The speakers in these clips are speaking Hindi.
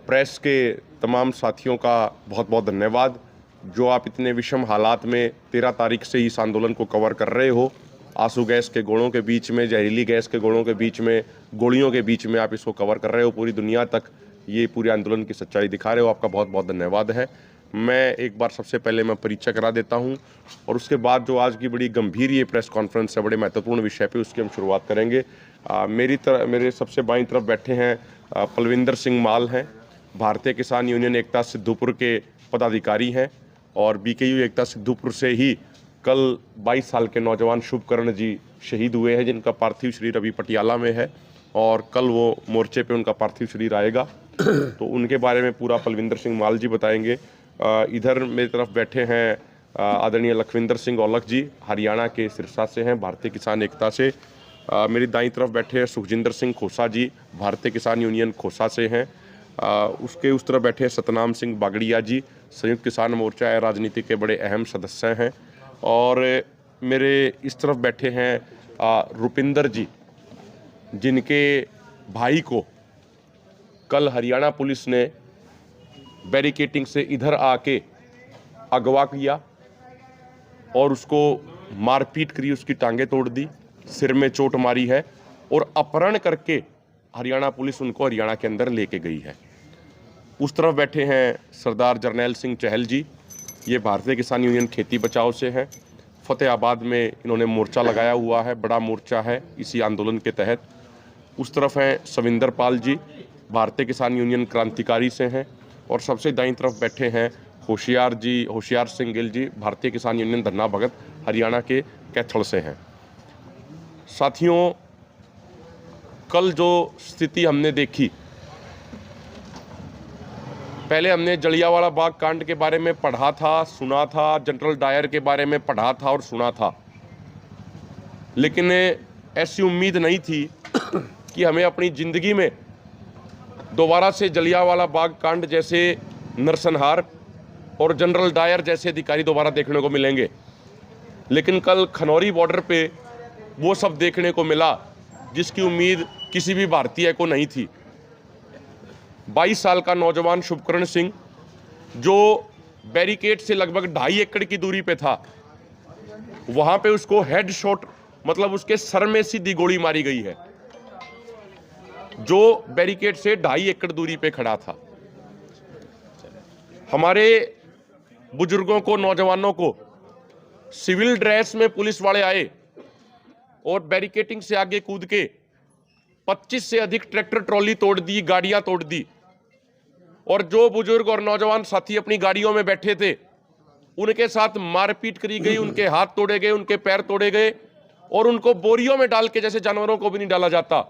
प्रेस के तमाम साथियों का बहुत बहुत धन्यवाद जो आप इतने विषम हालात में 13 तारीख से इस आंदोलन को कवर कर रहे हो। आंसू गैस के गोलों के बीच में, जहरीली गैस के गोलों के बीच में, गोलियों के बीच में आप इसको कवर कर रहे हो। पूरी दुनिया तक ये पूरे आंदोलन की सच्चाई दिखा रहे हो। आपका बहुत बहुत धन्यवाद है। मैं एक बार सबसे पहले मैं परिचय करा देता हूं और उसके बाद जो आज की बड़ी गंभीर ये प्रेस कॉन्फ्रेंस है, बड़े महत्वपूर्ण विषय पे, उसकी हम शुरुआत करेंगे। मेरे सबसे बाईं तरफ बैठे हैं पलविंदर सिंह माल हैं, भारतीय किसान यूनियन एकता सिद्धूपुर के पदाधिकारी हैं और बीकेयू एकता सिद्धूपुर से ही कल 22 साल के नौजवान शुभकर्ण जी शहीद हुए हैं, जिनका पार्थिव शरीर अभी पटियाला में है और कल वो मोर्चे पे उनका पार्थिव शरीर आएगा। तो उनके बारे में पूरा पलविंदर सिंह माल जी बताएंगे। इधर मेरी तरफ बैठे हैं आदरणीय लखविंदर सिंह औलख जी, हरियाणा के सिरसा से हैं, भारतीय किसान एकता से। मेरी दाईं तरफ बैठे हैं सुखजिंदर सिंह खोसा जी, भारतीय किसान यूनियन खोसा से हैं। उसके उस तरफ बैठे हैं सतनाम सिंह बागड़िया जी, संयुक्त किसान मोर्चा राजनीति के बड़े अहम सदस्य हैं। और मेरे इस तरफ बैठे हैं रुपिंदर जी, जिनके भाई को कल हरियाणा पुलिस ने बैरिकेटिंग से इधर आके अगवा किया और उसको मारपीट करी, उसकी टांगें तोड़ दी, सिर में चोट मारी है और अपहरण करके हरियाणा पुलिस उनको हरियाणा के अंदर लेके गई है। उस तरफ बैठे हैं सरदार जरनैल सिंह चहल जी, ये भारतीय किसान यूनियन खेती बचाओ से हैं। फतेहाबाद में इन्होंने मोर्चा लगाया हुआ है, बड़ा मोर्चा है इसी आंदोलन के तहत। उस तरफ हैं सविंदर पाल जी, भारतीय किसान यूनियन क्रांतिकारी से हैं। और सबसे दाईं तरफ बैठे हैं होशियार सिंह गिल जी, भारतीय किसान यूनियन धन्ना भगत, हरियाणा के कैथल से हैं। साथियों, कल जो स्थिति हमने देखी, पहले हमने जलियांवाला बाग कांड के बारे में पढ़ा था, सुना था, जनरल डायर के बारे में पढ़ा था और सुना था, लेकिन ऐसी उम्मीद नहीं थी कि हमें अपनी ज़िंदगी में दोबारा से जलियांवाला बाग कांड जैसे नरसंहार और जनरल डायर जैसे अधिकारी दोबारा देखने को मिलेंगे। लेकिन कल खनौरी बॉर्डर पे वो सब देखने को मिला जिसकी उम्मीद किसी भी भारतीय को नहीं थी। 22 साल का नौजवान शुभकर्ण सिंह जो बैरिकेड से लगभग 2.5 एकड़ की दूरी पे था, वहां पे उसको हेड शॉट, मतलब उसके सर में सीधी गोली मारी गई है, जो बैरिकेड से 2.5 एकड़ दूरी पे खड़ा था। हमारे बुजुर्गों को, नौजवानों को सिविल ड्रेस में पुलिस वाले आए और बैरिकेटिंग से आगे कूद के 25 से अधिक ट्रैक्टर ट्रॉली तोड़ दी, गाड़ियां तोड़ दी। और जो बुजुर्ग और नौजवान साथी अपनी गाड़ियों में बैठे थे, उनके साथ मारपीट करी गई, उनके हाथ तोड़े गए, उनके पैर तोड़े गए और उनको बोरियों में डाल के, जैसे जानवरों को भी नहीं डाला जाता,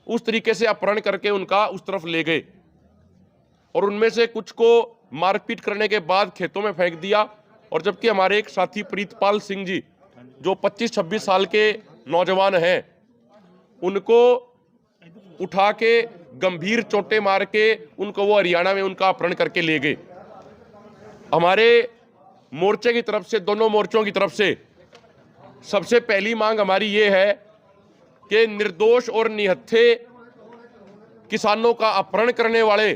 उस तरीके से अपहरण करके उनका उस तरफ ले गए। और उनमें से कुछ को मारपीट करने के बाद खेतों में फेंक दिया। और जबकि हमारे एक साथी प्रीतपाल सिंह जी, जो 25-26 साल के नौजवान हैं, उनको उठा के गंभीर चोटें मार के उनको वो हरियाणा में उनका अपहरण करके ले गए। हमारे मोर्चे की तरफ से, दोनों मोर्चों की तरफ से सबसे पहली मांग हमारी ये है कि निर्दोष और निहत्थे किसानों का अपहरण करने वाले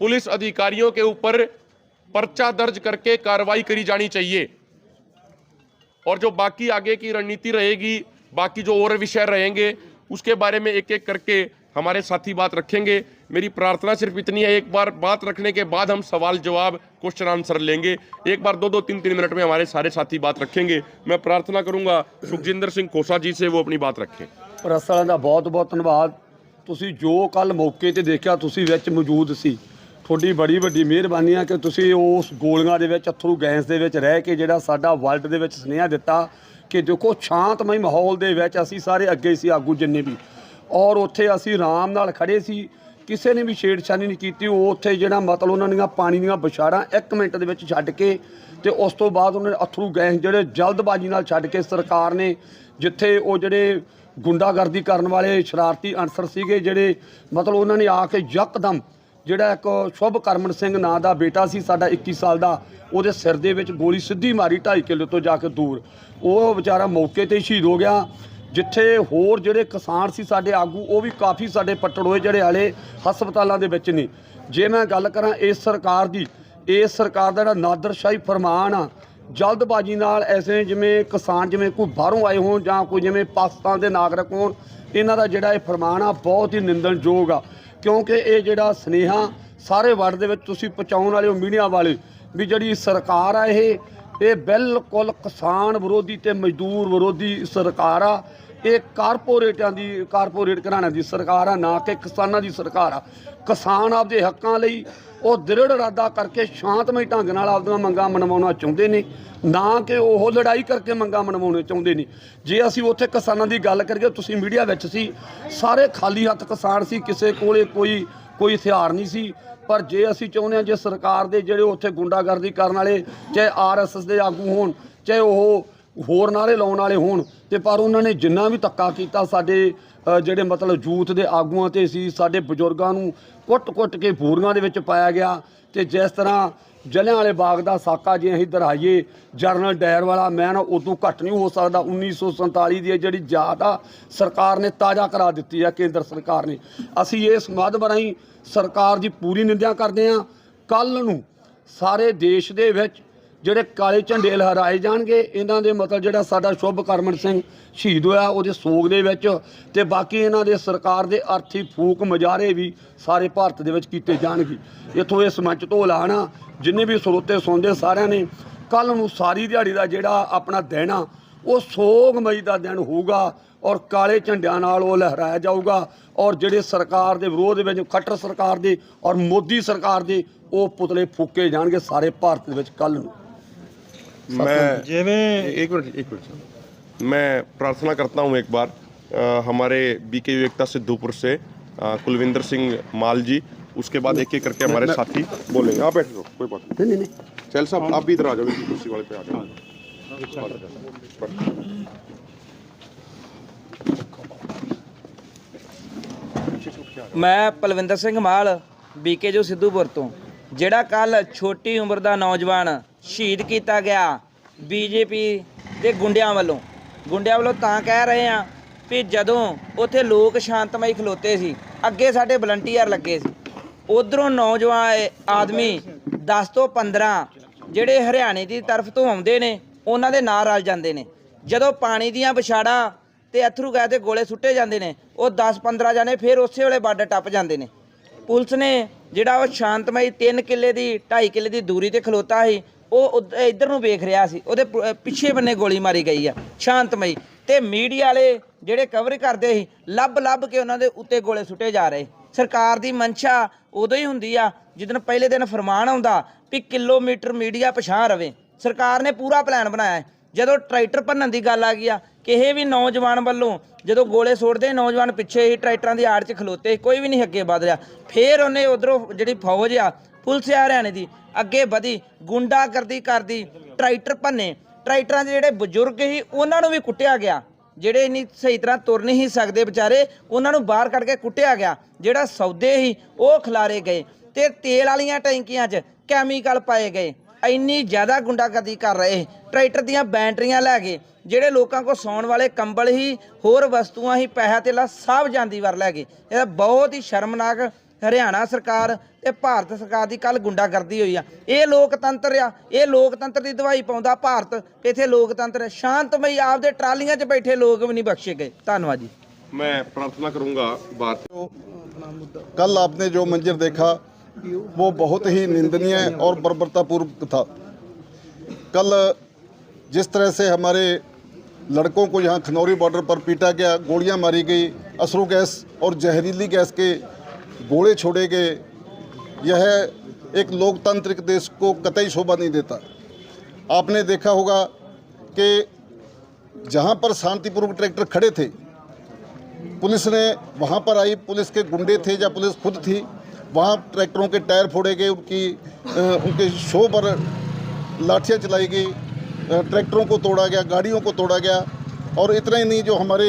पुलिस अधिकारियों के ऊपर पर्चा दर्ज करके कार्रवाई करी जानी चाहिए। और जो बाकी आगे की रणनीति रहेगी, बाकी जो और विषय रहेंगे, उसके बारे में एक एक करके हमारे साथी बात रखेंगे। मेरी प्रार्थना सिर्फ इतनी है, एक बार बात रखने के बाद हम सवाल जवाब, क्वेश्चन आंसर लेंगे। एक बार 2-2, 3-3 मिनट में हमारे सारे साथी बात रखेंगे। मैं प्रार्थना करूंगा सुखजिंदर सिंह खोसा जी से वो अपनी बात रखें। ਪ੍ਰੈਸ ਵਾਲਿਆਂ ਦਾ ਬਹੁਤ ਬਹੁਤ ਧੰਨਵਾਦ। ਤੁਸੀਂ ਜੋ ਕੱਲ ਮੌਕੇ ਤੇ ਦੇਖਿਆ, ਤੁਸੀਂ ਵਿੱਚ ਮੌਜੂਦ ਸੀ, ਤੁਹਾਡੀ ਬੜੀ ਵੱਡੀ ਮਿਹਰਬਾਨੀ ਆ ਕਿ ਤੁਸੀਂ ਉਸ ਗੋਲੀਆਂ ਦੇ ਵਿੱਚ, ਅਥਰੂ ਗੈਸ ਦੇ ਵਿੱਚ ਰਹਿ ਕੇ ਜਿਹੜਾ ਸਾਡਾ ਵਰਲਡ ਦੇ ਵਿੱਚ ਸੁਨੇਹਾ ਦਿੱਤਾ ਕਿ ਦੇਖੋ ਸ਼ਾਂਤਮਈ ਮਾਹੌਲ ਦੇ ਵਿੱਚ ਅਸੀਂ ਸਾਰੇ ਅੱਗੇ ਸੀ, ਆਗੂ ਜਿੰਨੇ ਵੀ, ਔਰ ਉੱਥੇ ਅਸੀਂ ਆਰਾਮ ਨਾਲ ਖੜੇ ਸੀ, ਕਿਸੇ ਨੇ ਵੀ ਛੇੜਛਾਨੀ ਨਹੀਂ ਕੀਤੀ। ਉਹ ਉੱਥੇ ਜਿਹੜਾ ਮਤਲਬ ਉਹਨਾਂ ਦੀਆਂ ਪਾਣੀ ਦੀਆਂ ਬੁਛਾੜਾਂ 1 ਮਿੰਟ ਦੇ ਵਿੱਚ ਛੱਡ ਕੇ ਤੇ ਉਸ ਤੋਂ ਬਾਅਦ ਉਹਨਾਂ ਨੇ ਅਥਰੂ ਗੈਸ ਜਿਹੜੇ ਜਲਦਬਾਜ਼ੀ ਨਾਲ ਛੱਡ ਕੇ ਸਰਕਾਰ ਨੇ, ਜਿੱਥੇ ਉਹ ਜਿਹੜੇ ਗੁੰਡਾਗਰਦੀ ਕਰਨ ਵਾਲੇ ਸ਼ਰਾਰਤੀ ਅਨਸਰ ਸੀਗੇ, ਜਿਹੜੇ ਮਤਲਬ ਉਹਨਾਂ ਨੇ ਆ ਕੇ ਯਕਦਮ ਜਿਹੜਾ ਇੱਕ ਸ਼ੁਭਕਰਮਨ ਸਿੰਘ ਨਾਂ ਦਾ ਬੇਟਾ ਸੀ ਸਾਡਾ 21 ਸਾਲ ਦਾ, ਉਹਦੇ ਸਿਰ ਦੇ ਵਿੱਚ ਗੋਲੀ ਸਿੱਧੀ ਮਾਰੀ 2.5 ਕਿੱਲੇ ਤੋਂ ਜਾ ਕੇ ਦੂਰ। ਉਹ ਵਿਚਾਰਾ ਮੌਕੇ 'ਤੇ ਸ਼ਹੀਦ ਹੋ ਗਿਆ। ਜਿੱਥੇ ਹੋਰ ਜਿਹੜੇ ਕਿਸਾਨ ਸੀ ਸਾਡੇ ਆਗੂ ਉਹ ਵੀ ਕਾਫੀ ਸਾਡੇ ਪੱਟੜ ਹੋਏ ਜਿਹੜੇ ਹਾਲੇ ਹਸਪਤਾਲਾਂ ਦੇ ਵਿੱਚ ਨੇ। ਜੇ ਮੈਂ ਗੱਲ ਕਰਾਂ ਇਸ ਸਰਕਾਰ ਦੀ, ਇਸ ਸਰਕਾਰ ਦਾ ਜਿਹੜਾ ਨਾਦਰਸ਼ਾਹੀ ਫਰਮਾਨ ਆ, ਜਲਦਬਾਜ਼ੀ ਨਾਲ ਐਸੇ ਜਿਵੇਂ ਕਿਸਾਨ ਜਿਵੇਂ ਕੋਈ ਬਾਹਰੋਂ ਆਏ ਹੋਣ ਜਾਂ ਕੋਈ ਜਿਵੇਂ ਪਾਕਿਸਤਾਨ ਦੇ ਨਾਗਰਿਕ ਹੋਣ, ਇਹਨਾਂ ਦਾ ਜਿਹੜਾ ਇਹ ਫਰਮਾਨ ਆ ਬਹੁਤ ਹੀ ਨਿੰਦਣਯੋਗ ਆ। ਕਿਉਂਕਿ ਇਹ ਜਿਹੜਾ ਸੁਨੇਹਾ ਸਾਰੇ ਵਰਲਡ ਦੇ ਵਿੱਚ ਤੁਸੀਂ ਪਹੁੰਚਾਉਣ ਵਾਲੇ ਹੋ ਮੀਡੀਆ ਵਾਲੇ, ਵੀ ਜਿਹੜੀ ਸਰਕਾਰ ਆ ਇਹ ਬਿਲਕੁਲ ਕਿਸਾਨ ਵਿਰੋਧੀ ਤੇ ਮਜ਼ਦੂਰ ਵਿਰੋਧੀ ਸਰਕਾਰ ਆ। ਇਹ ਕਾਰਪੋਰੇਟ ਘਰਾਣਿਆਂ ਦੀ ਸਰਕਾਰ ਆ, ਨਾ ਕਿ ਕਿਸਾਨਾਂ ਦੀ ਸਰਕਾਰ ਆ। ਕਿਸਾਨ ਆਪਦੇ ਹੱਕਾਂ ਲਈ ਉਹ ਦ੍ਰਿੜ ਇਰਾਦਾ ਕਰਕੇ ਸ਼ਾਂਤਮਈ ਢੰਗ ਨਾਲ ਆਪਦੀਆਂ ਮੰਗਾਂ ਮਨਵਾਉਣਾ ਚਾਹੁੰਦੇ ਨੇ, ਨਾ ਕਿ ਉਹ ਲੜਾਈ ਕਰਕੇ ਮੰਗਾਂ ਮਨਵਾਉਣੇ ਚਾਹੁੰਦੇ ਨੇ। ਜੇ ਅਸੀਂ ਉੱਥੇ ਕਿਸਾਨਾਂ ਦੀ ਗੱਲ ਕਰੀਏ, ਤੁਸੀਂ ਮੀਡੀਆ ਵਿੱਚ ਸੀ, ਸਾਰੇ ਖਾਲੀ ਹੱਥ ਕਿਸਾਨ ਸੀ, ਕਿਸੇ ਕੋਲੇ ਕੋਈ ਹਥਿਆਰ ਨਹੀਂ ਸੀ। ਪਰ ਜੇ ਅਸੀਂ ਚਾਹੁੰਦੇ ਹਾਂ, ਜੇ ਸਰਕਾਰ ਦੇ ਜਿਹੜੇ ਉੱਥੇ ਗੁੰਡਾਗਰਦੀ ਕਰਨ ਵਾਲੇ, ਚਾਹੇ RSS ਦੇ ਆਗੂ ਹੋਣ, ਚਾਹੇ ਉਹ ਹੋਰ ਨਾਰੇ ਲਾਉਣ ਵਾਲੇ ਹੋਣ, ਤੇ ਪਰ ਉਹਨਾਂ ਨੇ ਜਿੰਨਾ ਵੀ ਧੱਕਾ ਕੀਤਾ ਸਾਡੇ ਜਿਹੜੇ ਮਤਲਬ ਯੂਥ ਦੇ ਆਗੂਆਂ ਤੇ ਸੀ, ਸਾਡੇ ਬਜ਼ੁਰਗਾਂ ਨੂੰ ਕੁੱਟ ਕੇ ਬੂਰੀਆਂ ਦੇ ਵਿੱਚ ਪਾਇਆ ਗਿਆ। ਤੇ ਜਿਸ ਤਰ੍ਹਾਂ ਜਲਿਆਂਵਾਲੇ ਬਾਗ ਦਾ ਸਾਕਾ ਜੇ ਅਸੀਂ ਦੁਹਰਾਈਏ, ਜਰਨਲ ਡਾਇਰ ਵਾਲਾ ਮੈਂ ਨਾ ਉਦੋਂ ਘੱਟ ਨਹੀਂ ਹੋ ਸਕਦਾ। 1947 ਦੀ ਜਿਹੜੀ ਯਾਦ ਆ ਸਰਕਾਰ ਨੇ ਤਾਜ਼ਾ ਕਰਾ ਦਿੱਤੀ ਆ, ਕੇਂਦਰ ਸਰਕਾਰ ਨੇ। ਅਸੀਂ ਇਸ ਮਾਧਿਅਮ ਰਾਹੀਂ ਸਰਕਾਰ ਦੀ ਪੂਰੀ ਨਿੰਦਿਆ ਕਰਦੇ ਹਾਂ। ਕੱਲ੍ਹ ਨੂੰ ਸਾਰੇ ਦੇਸ਼ ਦੇ ਵਿੱਚ ਜਿਹੜੇ ਕਾਲੇ ਝੰਡੇ ਲਹਿਰਾਏ ਜਾਣਗੇ, ਇਹਨਾਂ ਦੇ ਮਤਲਬ ਜਿਹੜਾ ਸਾਡਾ ਸ਼ੁਭ ਕਰਮਨ ਸਿੰਘ ਸ਼ਹੀਦ ਹੋਇਆ ਉਹਦੇ ਸੋਗ ਦੇ ਵਿੱਚ, ਤੇ ਬਾਕੀ ਇਹਨਾਂ ਦੇ ਸਰਕਾਰ ਦੇ ਅਰਥੀ ਫੂਕ ਮੁਜ਼ਾਹਰੇ ਵੀ ਸਾਰੇ ਭਾਰਤ ਦੇ ਵਿੱਚ ਕੀਤੇ ਜਾਣਗੇ। ਇੱਥੋਂ ਇਸ ਮੰਚ ਤੋਂ ਐਲਾਨਾ ਜਿੰਨੇ ਵੀ ਸਰੋਤੇ ਸੁਣਦੇ ਸਾਰਿਆਂ ਨੇ, ਕੱਲ੍ਹ ਨੂੰ ਸਾਰੀ ਦਿਹਾੜੀ ਦਾ ਜਿਹੜਾ ਆਪਣਾ ਦਿਨ ਆ ਉਹ ਸੋਗਮਈ ਦਾ ਦਿਨ ਹੋਊਗਾ, ਔਰ ਕਾਲੇ ਝੰਡਿਆਂ ਨਾਲ ਉਹ ਲਹਿਰਾਇਆ ਜਾਊਗਾ। ਔਰ ਜਿਹੜੇ ਸਰਕਾਰ ਦੇ ਵਿਰੋਧ ਦੇ ਵਿੱਚ ਖੱਟਰ ਸਰਕਾਰ ਦੇ ਔਰ ਮੋਦੀ ਸਰਕਾਰ ਦੇ ਉਹ ਪੁਤਲੇ ਫੂਕੇ ਜਾਣਗੇ ਸਾਰੇ ਭਾਰਤ ਦੇ ਵਿੱਚ ਕੱਲ੍ਹ ਨੂੰ। एक मिनट सर, मैं प्रार्थना करता हूँ एक बार हमारे BKU एकता सिद्धूपुर से कुलविंदर सिंह माल जी, उसके बाद एक करके हमारे साथी बोलेंगे। आप बैठ लो, कोई बात नहीं। चल साहब आप भी इधर आ जाओ, कुर्सी वाले पे आ जाओ। मैं पलविंदर सिंह माल BKU सिद्धूपुर तो, ਜਿਹੜਾ ਕੱਲ ਛੋਟੀ ਉਮਰ ਦਾ ਨੌਜਵਾਨ ਸ਼ਹੀਦ ਕੀਤਾ ਗਿਆ BJP ਦੇ ਗੁੰਡਿਆਂ ਵੱਲੋਂ ਤਾਂ ਕਹਿ ਰਹੇ ਆ ਵੀ ਜਦੋਂ ਉੱਥੇ ਲੋਕ ਸ਼ਾਂਤਮਈ ਖਲੋਤੇ ਸੀ, ਅੱਗੇ ਸਾਡੇ ਵਲੰਟੀਅਰ ਲੱਗੇ ਸੀ, ਉਧਰੋਂ ਨੌਜਵਾਨ ਆਦਮੀ 10 ਤੋਂ 15 ਜਿਹੜੇ ਹਰਿਆਣੇ ਦੀ ਤਰਫ ਤੋਂ ਆਉਂਦੇ ਨੇ ਉਹਨਾਂ ਦੇ ਨਾਲ ਰਲ ਜਾਂਦੇ ਨੇ। ਜਦੋਂ ਪਾਣੀ ਦੀਆਂ ਵਿਛਾੜਾਂ ਤੇ ਅਥਰੂ ਗੈਸ ਦੇ ਗੋਲੇ ਸੁੱਟੇ ਜਾਂਦੇ ਨੇ, ਉਹ 10-15 ਜਾਣੇ ਫਿਰ ਉਸੇ ਵੇਲੇ ਬਾਰਡਰ ਟੱਪ ਜਾਂਦੇ ਨੇ। ਪੁਲਿਸ ਨੇ ਜਿਹੜਾ ਉਹ ਸ਼ਾਂਤਮਈ 3 ਕਿੱਲੇ ਦੀ 2.5 ਕਿੱਲੇ ਦੀ ਦੂਰੀ ਤੇ ਖਲੋਤਾ ਸੀ, ਉਹ ਇੱਧਰ ਨੂੰ ਵੇਖ ਰਿਹਾ ਸੀ, ਉਹਦੇ ਪਿੱਛੇ ਬੰਨੇ ਗੋਲੀ ਮਾਰੀ ਗਈ ਆ ਸ਼ਾਂਤਮਈ। ਤੇ ਮੀਡੀਆ ਵਾਲੇ ਜਿਹੜੇ ਕਵਰ ਕਰਦੇ ਸੀ, ਲੱਭ ਕੇ ਉਹਨਾਂ ਦੇ ਉੱਤੇ ਗੋਲੇ ਸੁੱਟੇ ਜਾ ਰਹੇ। ਸਰਕਾਰ ਦੀ ਮਨਸ਼ਾ ਉਦੋਂ ਹੀ ਹੁੰਦੀ ਆ ਜਿੱਦਣ ਪਹਿਲੇ ਦਿਨ ਫਰਮਾਨ ਆਉਂਦਾ ਵੀ ਕਿਲੋਮੀਟਰ ਮੀਡੀਆ ਪਿਛਾਂਹ ਰਵੇ। ਸਰਕਾਰ ਨੇ ਪੂਰਾ ਪਲਾਨ ਬਣਾਇਆ ਹੈ। ਜਦੋਂ ਟਰੈਕਟਰ ਭੰਨਣ ਦੀ ਗੱਲ ਆ ਗਈ ਆ, ਕਿਸੇ ਵੀ ਨੌਜਵਾਨ ਵੱਲੋਂ ਜਦੋਂ ਗੋਲੇ ਸੁੱਟਦੇ, ਨੌਜਵਾਨ ਪਿੱਛੇ ਹੀ ਟਰੈਕਟਰਾਂ ਦੀ ਆੜ 'ਚ ਖਲੋਤੇ, ਕੋਈ ਵੀ ਨਹੀਂ ਅੱਗੇ ਵਧ ਰਿਹਾ। ਫਿਰ ਉਹਨੇ ਉਧਰੋਂ ਜਿਹੜੀ ਫੌਜ ਆ, ਪੁਲਿਸ ਆ ਹਰਿਆਣੇ ਦੀ, ਅੱਗੇ ਵਧੀ, ਗੁੰਡਾਗਰਦੀ ਕਰਦੀ, ਟਰੈਕਟਰ ਭੰਨੇ। ਟਰੈਕਟਰਾਂ ਦੇ ਜਿਹੜੇ ਬਜ਼ੁਰਗ ਸੀ ਉਹਨਾਂ ਨੂੰ ਵੀ ਕੁੱਟਿਆ ਗਿਆ, ਜਿਹੜੇ ਇੰਨੀ ਸਹੀ ਤਰ੍ਹਾਂ ਤੁਰ ਨਹੀਂ ਸਕਦੇ ਵਿਚਾਰੇ, ਉਹਨਾਂ ਨੂੰ ਬਾਹਰ ਕੱਢ ਕੇ ਕੁੱਟਿਆ ਗਿਆ। ਜਿਹੜਾ ਸੌਦੇ ਸੀ ਉਹ ਖਿਲਾਰੇ ਗਏ, ਤੇ ਤੇਲ ਵਾਲੀਆਂ ਟੈਂਕੀਆਂ 'ਚ ਕੈਮੀਕਲ ਪਾਏ ਗਏ। ਇੰਨੀ ਜ਼ਿਆਦਾ ਗੁੰਡਾਗਰਦੀ ਕਰ ਰਹੇ। ਟਰੈਕਟਰ ਦੀਆਂ ਬੈਟਰੀਆਂ ਲੈ ਗਏ, ਜਿਹੜੇ ਲੋਕਾਂ ਕੋਲ ਸੌਣ ਵਾਲੇ ਕੰਬਲ ਹੀ, ਹੋਰ ਵਸਤੂਆਂ ਹੀ, ਪੈਸਾ ਧੇਲਾ ਸਭ ਜਾਂਦੀ ਵਾਰ ਲੈ ਗਏ। ਇਹ ਬਹੁਤ ਹੀ ਸ਼ਰਮਨਾਕ ਹਰਿਆਣਾ ਸਰਕਾਰ ਤੇ ਭਾਰਤ ਸਰਕਾਰ ਦੀ ਕੱਲ ਗੁੰਡਾਗਰਦੀ ਹੋਈ ਆ। ਇਹ ਲੋਕਤੰਤਰ ਆ, ਇਹ ਲੋਕਤੰਤਰ ਦੀ ਦਵਾਈ ਪਾਉਂਦਾ ਭਾਰਤ। ਇੱਥੇ ਲੋਕਤੰਤਰ ਸ਼ਾਂਤਮਈ ਆਪਦੇ ਟਰਾਲੀਆਂ 'ਚ ਬੈਠੇ ਲੋਕ भी नहीं बख्शे गए। धन्यवाद जी। मैं प्रार्थना करूंगा बात। कल आपने जो मंजर देखा वो बहुत ही निंदनीय और बर्बरतापूर्वक था। कल जिस तरह से हमारे लड़कों को यहाँ खनौरी बॉर्डर पर पीटा गया, गोलियाँ मारी गई, अश्रु गैस और जहरीली गैस के गोले छोड़े गए, यह एक लोकतांत्रिक देश को कतई शोभा नहीं देता। आपने देखा होगा कि जहाँ पर शांतिपूर्वक ट्रैक्टर खड़े थे, पुलिस ने वहाँ पर आई, पुलिस के गुंडे थे या पुलिस खुद थी, वहाँ ट्रैक्टरों के टायर फोड़े गए, उनके शो पर लाठियाँ चलाई गई, ट्रैक्टरों को तोड़ा गया, गाड़ियों को तोड़ा गया। और इतना ही नहीं, जो हमारे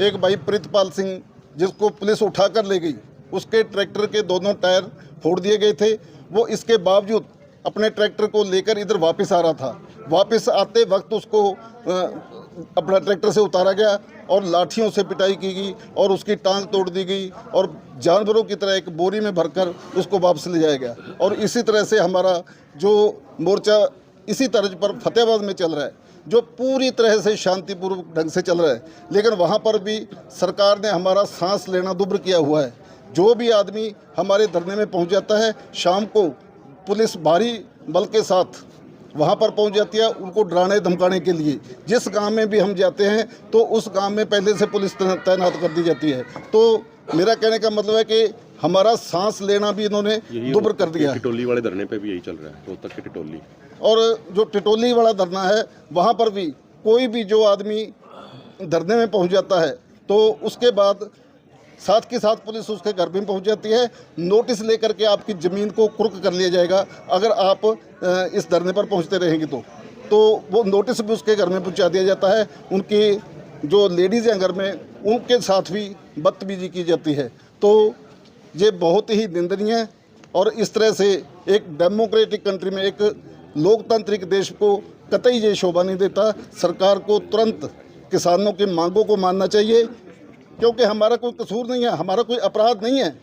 एक भाई प्रीतपाल सिंह जिसको पुलिस उठा कर ले गई, उसके ट्रैक्टर के दोनों टायर फोड़ दिए गए थे। वो इसके बावजूद अपने ट्रैक्टर को लेकर इधर वापस आ रहा था। वापस आते वक्त उसको अपना ट्रैक्टर से उतारा गया और लाठियों से पिटाई की गई और उसकी टांग तोड़ दी गई और जानवरों की तरह एक बोरी में भरकर उसको वापस ले जाया गया। और इसी तरह से हमारा जो मोर्चा इसी तर्ज पर फतेहाबाद में चल रहा है, जो पूरी तरह से शांतिपूर्वक ढंग से चल रहा है, लेकिन वहाँ पर भी सरकार ने हमारा सांस लेना दुभ्र किया हुआ है। जो भी आदमी हमारे धरने में पहुँच जाता है, शाम को पुलिस भारी बल के साथ वहाँ पर पहुँच जाती है उनको डराने धमकाने के लिए। जिस गांव में भी हम जाते हैं तो उस गांव में पहले से पुलिस तैनात कर दी जाती है। तो मेरा कहने का मतलब है कि हमारा सांस लेना भी इन्होंने दुभ्र कर दिया है। टिटोली वाले धरने पे भी यही चल रहा है, रोहतक की टिटोली। और जो टिटोली वाला धरना है वहाँ पर भी कोई भी जो आदमी धरने में पहुँच जाता है तो उसके बाद साथ के साथ पुलिस उसके घर में पहुंच जाती है, नोटिस लेकर के आपकी ज़मीन को कुर्क कर लिया जाएगा अगर आप इस धरने पर पहुंचते रहेंगे तो वो नोटिस भी उसके घर में पहुंचा दिया जाता है। उनकी जो लेडीज़ हैं घर में उनके साथ भी बदतमीजी की जाती है। तो ये बहुत ही निंदनीय है और इस तरह से एक डेमोक्रेटिक कंट्री में, एक लोकतांत्रिक देश को कतई ये शोभा नहीं देता। सरकार को तुरंत किसानों की मांगों को मानना चाहिए, क्योंकि हमारा कोई कसूर नहीं है, हमारा कोई अपराध नहीं है।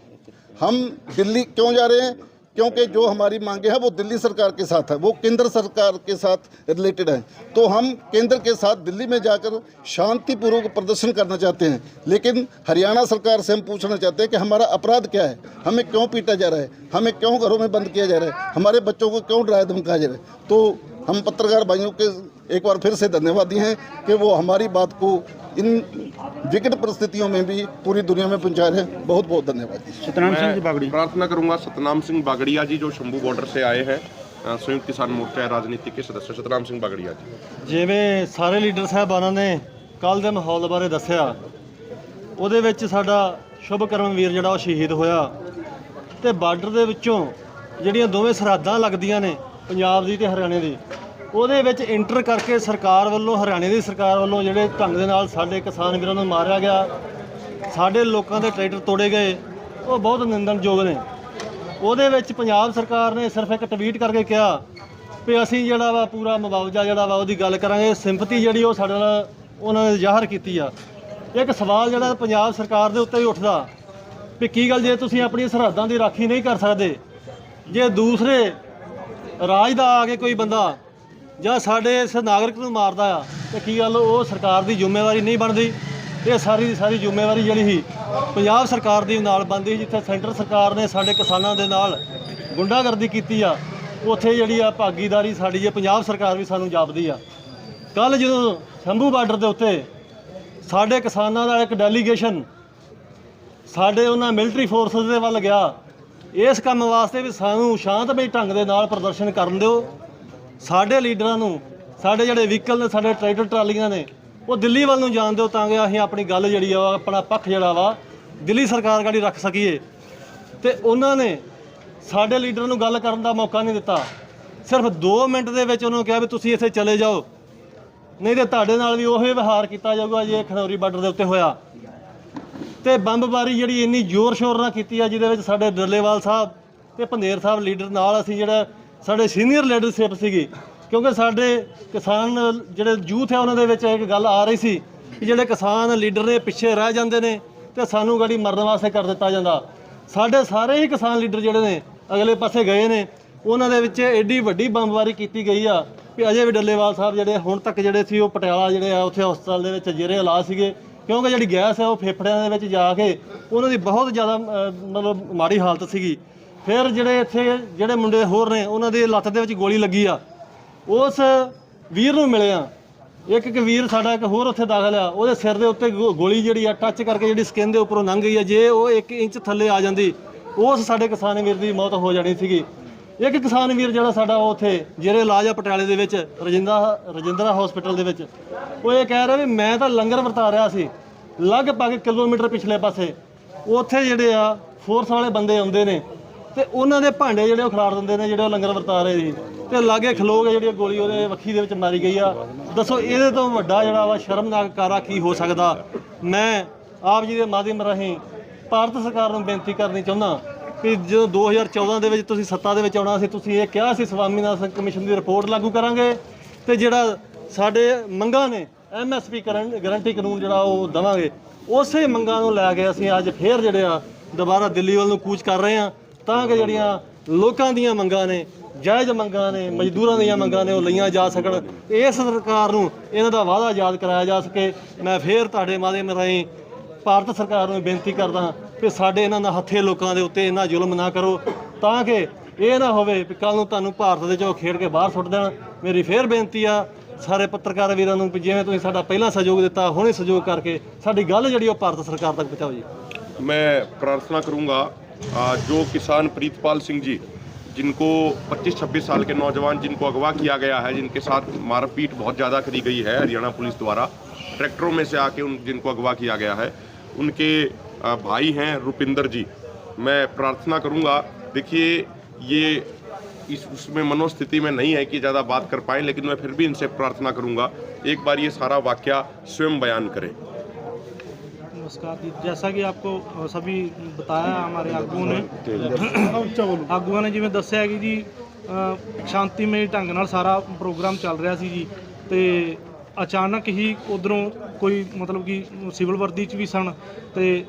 हम दिल्ली क्यों जा रहे हैं? क्योंकि जो हमारी मांगे हैं वो दिल्ली सरकार के साथ है, वो केंद्र सरकार के साथ रिलेटेड है। तो हम केंद्र के साथ दिल्ली में जाकर शांतिपूर्वक प्रदर्शन करना चाहते हैं, लेकिन हरियाणा सरकार से हम पूछना चाहते हैं कि हमारा अपराध क्या है, हमें क्यों पीटा जा रहा है, हमें क्यों घरों में बंद किया जा रहा है, हमारे बच्चों को क्यों डराया धमकाया जा रहा है। तो हम पत्रकार भाइयों के एक बार फिर से धन्यवादी हैं कि वो हमारी बात को इन विकट परिस्थितियों में भी पूरी दुनिया में पहुंचा रहे हैं। बहुत बहुत धन्यवाद। सतनाम सिंह जी बागड़ी। प्रार्थना करूंगा सतनाम सिंह बागड़िया जी जो शंभू बॉर्डर से आए हैं, संयुक्त किसान मोर्चा राजनीति के सदस्य सतनाम सिंह बागड़िया जी। ਜਿਵੇਂ ਸਾਰੇ ਲੀਡਰ ਸਾਹਿਬਾਨਾਂ ਨੇ ਕੱਲ ਦੇ ਮਾਹੌਲ ਬਾਰੇ ਦੱਸਿਆ, ਉਹਦੇ ਵਿੱਚ ਸਾਡਾ ਸ਼ੁਭਕਰਮ ਵੀਰ ਜਿਹੜਾ ਉਹ ਸ਼ਹੀਦ ਹੋਇਆ ਤੇ ਬਾਰਡਰ ਦੇ ਵਿੱਚੋਂ ਜਿਹੜੀਆਂ ਦੋਵੇਂ ਸਰਹੱਦਾਂ ਲੱਗਦੀਆਂ ਨੇ ਪੰਜਾਬ ਦੀ ਤੇ ਹਰਿਆਣੇ ਦੀ, ਉਹਦੇ ਵਿੱਚ ਇੰਟਰ ਕਰਕੇ ਸਰਕਾਰ ਵੱਲੋਂ, ਹਰਿਆਣੇ ਦੀ ਸਰਕਾਰ ਵੱਲੋਂ ਜਿਹੜੇ ਢੰਗ ਦੇ ਨਾਲ ਸਾਡੇ ਕਿਸਾਨ ਵੀਰਾਂ ਨੂੰ ਮਾਰਿਆ ਗਿਆ, ਸਾਡੇ ਲੋਕਾਂ ਦੇ ਟਰੈਕਟਰ ਤੋੜੇ ਗਏ, ਉਹ ਬਹੁਤ ਨਿੰਦਣਯੋਗ ਨੇ। ਉਹਦੇ ਵਿੱਚ ਪੰਜਾਬ ਸਰਕਾਰ ਨੇ ਸਿਰਫ ਇੱਕ ਟਵੀਟ ਕਰਕੇ ਕਿਹਾ ਵੀ ਅਸੀਂ ਜਿਹੜਾ ਵਾ ਪੂਰਾ ਮੁਆਵਜ਼ਾ ਜਿਹੜਾ ਵਾ ਉਹਦੀ ਗੱਲ ਕਰਾਂਗੇ, ਸਿੰਪਥੀ ਜਿਹੜੀ ਉਹ ਸਾਡੇ ਨਾਲ ਉਹਨਾਂ ਨੇ ਜ਼ਾਹਰ ਕੀਤੀ ਆ। ਇੱਕ ਸਵਾਲ ਜਿਹੜਾ ਪੰਜਾਬ ਸਰਕਾਰ ਦੇ ਉੱਤੇ ਹੀ ਉੱਠਦਾ ਵੀ ਕੀ ਗੱਲ, ਜੇ ਤੁਸੀਂ ਆਪਣੀ ਸਰਹੱਦਾਂ ਦੀ ਰਾਖੀ ਨਹੀਂ ਕਰ ਸਕਦੇ, ਜੇ ਦੂਸਰੇ ਰਾਜ ਦਾ ਆ ਕੇ ਕੋਈ ਬੰਦਾ ਜਾਂ ਸਾਡੇ ਇਸ ਨਾਗਰਿਕ ਨੂੰ ਮਾਰਦਾ ਆ ਤੇ ਕੀ ਗੱਲ ਉਹ ਸਰਕਾਰ ਦੀ ਜ਼ਿੰਮੇਵਾਰੀ ਨਹੀਂ ਬਣਦੀ? ਇਹ ਸਾਰੀ ਦੀ ਸਾਰੀ ਜ਼ਿੰਮੇਵਾਰੀ ਜਿਹੜੀ ਸੀ ਪੰਜਾਬ ਸਰਕਾਰ ਦੀ ਨਾਲ ਬਣਦੀ। ਜਿੱਥੇ ਸੈਂਟਰ ਸਰਕਾਰ ਨੇ ਸਾਡੇ ਕਿਸਾਨਾਂ ਦੇ ਨਾਲ ਗੁੰਡਾਗਰਦੀ ਕੀਤੀ ਆ, ਉੱਥੇ ਜਿਹੜੀ ਆ ਭਾਗੀਦਾਰੀ ਸਾਡੀ ਪੰਜਾਬ ਸਰਕਾਰ ਵੀ ਸਾਨੂੰ ਜਾਪਦੀ ਆ। ਕੱਲ ਜਦੋਂ ਸ਼ੰਭੂ ਬਾਰਡਰ ਦੇ ਉੱਤੇ ਸਾਡੇ ਕਿਸਾਨਾਂ ਦਾ ਇੱਕ ਡੈਲੀਗੇਸ਼ਨ ਸਾਡੇ ਉਹਨਾਂ ਮਿਲਟਰੀ ਫੋਰਸਿਸ ਦੇ ਵੱਲ ਗਿਆ, ਇਸ ਕੰਮ ਵਾਸਤੇ ਵੀ ਸਾਨੂੰ ਸ਼ਾਂਤਮਈ ਢੰਗ ਦੇ ਨਾਲ ਪ੍ਰਦਰਸ਼ਨ ਕਰਨ ਦਿਓ। ਸਾਡੇ ਲੀਡਰਾਂ ਨੂੰ, ਸਾਡੇ ਜਿਹੜੇ ਵਹੀਕਲ ਨੇ, ਸਾਡੇ ਟਰੈਕਟਰ ਟਰਾਲੀਆਂ ਨੇ, ਉਹ ਦਿੱਲੀ ਵੱਲ ਨੂੰ ਜਾਣ ਦਿਓ ਤਾਂ ਕਿ ਅਸੀਂ ਆਪਣੀ ਗੱਲ ਜਿਹੜੀ ਆ ਆਪਣਾ ਪੱਖ ਜਿਹੜਾ ਵਾ ਦਿੱਲੀ ਸਰਕਾਰ ਗਾੜੀ ਰੱਖ ਸਕੀਏ। ਤੇ ਉਹਨਾਂ ਨੇ ਸਾਡੇ ਲੀਡਰ ਨੂੰ ਗੱਲ ਕਰਨ ਦਾ ਮੌਕਾ ਨਹੀਂ ਦਿੱਤਾ। ਸਿਰਫ 2 ਮਿੰਟ ਦੇ ਵਿੱਚ ਉਹਨਾਂ ਨੂੰ ਕਿਹਾ ਵੀ ਤੁਸੀਂ ਇੱਥੇ ਚਲੇ ਜਾਓ, ਨਹੀਂ ਤੇ ਤੁਹਾਡੇ ਨਾਲ ਵੀ ਉਹੀ ਵਿਹਾਰ ਕੀਤਾ ਜਾਊਗਾ ਜੇ ਖਨੌਰੀ ਬਾਰਡਰ ਦੇ ਉੱਤੇ ਹੋਇਆ। ਤੇ ਬੰਬਬਾਰੀ ਜਿਹੜੀ ਇੰਨੀ ਜ਼ੋਰ ਸ਼ੋਰ ਨਾਲ ਕੀਤੀ ਆ, ਜਿਹਦੇ ਵਿੱਚ ਸਾਡੇ ਡੱਲੇਵਾਲ ਸਾਹਿਬ ਤੇ ਭੰਦੇਰ ਸਾਹਿਬ ਲੀਡਰ ਨਾਲ, ਅਸੀਂ ਜਿਹੜਾ ਸਾਡੇ ਸੀਨੀਅਰ ਲੀਡਰਸ਼ਿਪ ਸੀਗੀ, ਕਿਉਂਕਿ ਸਾਡੇ ਕਿਸਾਨ ਜਿਹੜੇ ਯੂਥ ਹੈ ਉਹਨਾਂ ਦੇ ਵਿੱਚ ਇੱਕ ਗੱਲ ਆ ਰਹੀ ਸੀ ਕਿ ਜਿਹੜੇ ਕਿਸਾਨ ਲੀਡਰ ਨੇ ਪਿੱਛੇ ਰਹਿ ਜਾਂਦੇ ਨੇ ਤੇ ਸਾਨੂੰ ਗਾੜੀ ਮਰਨ ਵਾਸਤੇ ਕਰ ਦਿੱਤਾ ਜਾਂਦਾ। ਸਾਡੇ ਸਾਰੇ ਹੀ ਕਿਸਾਨ ਲੀਡਰ ਜਿਹੜੇ ਨੇ ਅਗਲੇ ਪਾਸੇ ਗਏ ਨੇ, ਉਹਨਾਂ ਦੇ ਵਿੱਚ ਐਡੀ ਵੱਡੀ ਬੰਬਬਾਰੀ ਕੀਤੀ ਗਈ ਆ ਵੀ ਅਜੇ ਵੀ ਡੱਲੇਵਾਲ ਸਾਹਿਬ ਜਿਹੜੇ ਹੁਣ ਤੱਕ ਜਿਹੜੇ ਸੀ ਉਹ ਪਟਿਆਲਾ ਜਿਹੜੇ ਆ ਉੱਥੇ ਹਸਪਤਾਲ ਦੇ ਵਿੱਚ ਜੇਰੇ ਇਲਾਜ ਸੀਗੇ, ਕਿਉਂਕਿ ਜਿਹੜੀ ਗੈਸ ਹੈ ਉਹ ਫੇਫੜਿਆਂ ਦੇ ਵਿੱਚ ਜਾ ਕੇ ਉਹਨਾਂ ਦੀ ਬਹੁਤ ਜ਼ਿਆਦਾ ਮਤਲਬ ਮਾੜੀ ਹਾਲਤ ਸੀਗੀ। ਫਿਰ ਜਿਹੜੇ ਇੱਥੇ ਜਿਹੜੇ ਮੁੰਡੇ ਹੋਰ ਨੇ ਉਹਨਾਂ ਦੀ ਲੱਤ ਦੇ ਵਿੱਚ ਗੋਲੀ ਲੱਗੀ ਆ, ਉਸ ਵੀਰ ਨੂੰ ਮਿਲੇ ਆ। ਇੱਕ ਵੀਰ ਸਾਡਾ ਇੱਕ ਹੋਰ ਉੱਥੇ ਦਾਖਲ ਆ, ਉਹਦੇ ਸਿਰ ਦੇ ਉੱਤੇ ਗੋਲੀ ਜਿਹੜੀ ਆ ਟੱਚ ਕਰਕੇ ਜਿਹੜੀ ਸਕਿਨ ਦੇ ਉੱਪਰੋਂ ਲੰਘ ਗਈ ਆ। ਜੇ ਉਹ 1 ਇੰਚ ਥੱਲੇ ਆ ਜਾਂਦੀ, ਉਸ ਸਾਡੇ ਕਿਸਾਨ ਵੀਰ ਦੀ ਮੌਤ ਹੋ ਜਾਣੀ ਸੀਗੀ। ਇੱਕ ਕਿਸਾਨ ਵੀਰ ਜਿਹੜਾ ਸਾਡਾ ਉਹ ਉੱਥੇ ਜਿਹੜੇ ਇਲਾਜ ਆ ਪਟਿਆਲੇ ਦੇ ਵਿੱਚ ਰਜਿੰਦਰਾ ਹਸਪੀਟਲ ਦੇ ਵਿੱਚ, ਉਹ ਇਹ ਕਹਿ ਰਿਹਾ ਵੀ ਮੈਂ ਤਾਂ ਲੰਗਰ ਵਰਤਾ ਰਿਹਾ ਸੀ ਲਗਭਗ ਕਿਲੋਮੀਟਰ ਪਿਛਲੇ ਪਾਸੇ, ਉੱਥੇ ਜਿਹੜੇ ਆ ਫੋਰਸ ਵਾਲੇ ਬੰਦੇ ਆਉਂਦੇ ਨੇ ਤੇ ਉਹਨਾਂ ਦੇ ਭਾਂਡੇ ਜਿਹੜੇ ਉਹ ਖਿਲਾਰ ਦਿੰਦੇ ਨੇ ਜਿਹੜੇ ਉਹ ਲੰਗਰ ਵਰਤਾ ਰਹੇ ਸੀ, ਤੇ ਲਾਗੇ ਖਲੋ ਕੇ ਜਿਹੜੀ ਗੋਲੀ ਉਹਦੇ ਵੱਖੀ ਦੇ ਵਿੱਚ ਮਾਰੀ ਗਈ ਆ। ਦੱਸੋ ਇਹਦੇ ਤੋਂ ਵੱਡਾ ਜਿਹੜਾ ਵਾ ਸ਼ਰਮਨਾਕ ਕਾਰਾ ਕੀ ਹੋ ਸਕਦਾ? ਮੈਂ ਆਪ ਜੀ ਦੇ ਮਾਧਿਅਮ ਰਾਹੀਂ ਭਾਰਤ ਸਰਕਾਰ ਨੂੰ ਬੇਨਤੀ ਕਰਨੀ ਚਾਹੁੰਦਾ ਕਿ ਜਦੋਂ 2014 ਦੇ ਵਿੱਚ ਤੁਸੀਂ ਸੱਤਾ ਦੇ ਵਿੱਚ ਆਉਣਾ ਸੀ, ਤੁਸੀਂ ਇਹ ਕਿਹਾ ਸੀ ਸਵਾਮੀਨਾਥਨ ਕਮਿਸ਼ਨ ਦੀ ਰਿਪੋਰਟ ਲਾਗੂ ਕਰਾਂਗੇ ਤੇ ਜਿਹੜਾ ਸਾਡੇ ਮੰਗਾਂ ਨੇ MSP ਗਰੰਟੀ ਕਾਨੂੰਨ ਜਿਹੜਾ ਉਹ ਦੇਵਾਂਗੇ। ਉਸੇ ਮੰਗਾਂ ਨੂੰ ਲੈ ਕੇ ਅਸੀਂ ਅੱਜ ਫੇਰ ਜਿਹੜੇ ਆ ਦੁਬਾਰਾ ਦਿੱਲੀ ਵੱਲ ਨੂੰ ਕੂਚ ਕਰ ਰਹੇ ਹਾਂ, ਤਾਂ ਕਿ ਜਿਹੜੀਆਂ ਲੋਕਾਂ ਦੀਆਂ ਮੰਗਾਂ ਨੇ, ਜਾਇਜ਼ ਮੰਗਾਂ ਨੇ, ਮਜ਼ਦੂਰਾਂ ਦੀਆਂ ਮੰਗਾਂ ਨੇ, ਉਹ ਲਈਆਂ ਜਾ ਸਕਣ। ਇਸ ਸਰਕਾਰ ਨੂੰ ਇਹਨਾਂ ਦਾ ਵਾਅਦਾ ਯਾਦ ਕਰਾਇਆ ਜਾ ਸਕੇ। ਮੈਂ ਫੇਰ ਤੁਹਾਡੇ ਮਾਧਿਅਮ ਰਾਹੀਂ ਭਾਰਤ ਸਰਕਾਰ ਨੂੰ ਬੇਨਤੀ ਕਰਦਾ ਕਿ ਸਾਡੇ ਇਹਨਾਂ ਦਾ ਹੱਥੇ ਲੋਕਾਂ ਦੇ ਉੱਤੇ ਇੰਨਾ ਜ਼ੁਲਮ ਨਾ ਕਰੋ, ਤਾਂ ਕਿ ਇਹ ਨਾ ਹੋਵੇ ਕਿ ਕੱਲ ਨੂੰ ਤੁਹਾਨੂੰ ਭਾਰਤ ਦੇ ਚੋਂ ਖੇਡ ਕੇ ਬਾਹਰ ਸੁੱਟ ਦੇਣ। ਮੇਰੀ ਫੇਰ ਬੇਨਤੀ ਆ ਸਾਰੇ ਪੱਤਰਕਾਰ ਵੀਰਾਂ ਨੂੰ, ਜਿਵੇਂ ਤੁਸੀਂ ਸਾਡਾ ਪਹਿਲਾਂ ਸਹਿਯੋਗ ਦਿੱਤਾ, ਹੁਣੇ ਸਹਿਯੋਗ ਕਰਕੇ ਸਾਡੀ ਗੱਲ ਜਿਹੜੀ ਉਹ ਭਾਰਤ ਸਰਕਾਰ ਤੱਕ ਪਹੁੰਚਾਓ जी। मैं प्रार्थना करूंगा जो किसान प्रीतपाल सिंह जी, जिनको 25-26 साल के नौजवान जिनको अगवा किया गया है, जिनके साथ मारपीट बहुत ज़्यादा करी गई है हरियाणा पुलिस द्वारा, ट्रैक्टरों में से आके जिनको अगवा किया गया है, उनके भाई हैं रुपिंदर जी। मैं प्रार्थना करूंगा, देखिए ये उसमें मनोस्थिति में नहीं है कि ज़्यादा बात कर पाएँ, लेकिन मैं फिर भी इनसे प्रार्थना करूंगा एक बार ये सारा वाकया स्वयं बयान करें। नमस्कार जी, जैसा कि आपको सभी बताया हमारे ਆਗੂਆਂ ਨੇ ਜਿਵੇਂ ਦੱਸਿਆ ਕਿ ਜੀ ਸ਼ਾਂਤੀਮਈ ਢੰਗ ਨਾਲ ਸਾਰਾ ਪ੍ਰੋਗਰਾਮ ਚੱਲ ਰਿਹਾ ਸੀ ਜੀ, ਤੇ ਅਚਾਨਕ ਹੀ ਉਧਰੋਂ ਕੋਈ ਮਤਲਬ ਕਿ ਸਿਵਲ ਵਰਦੀ 'ਚ ਵੀ ਸਨ, ਤੇ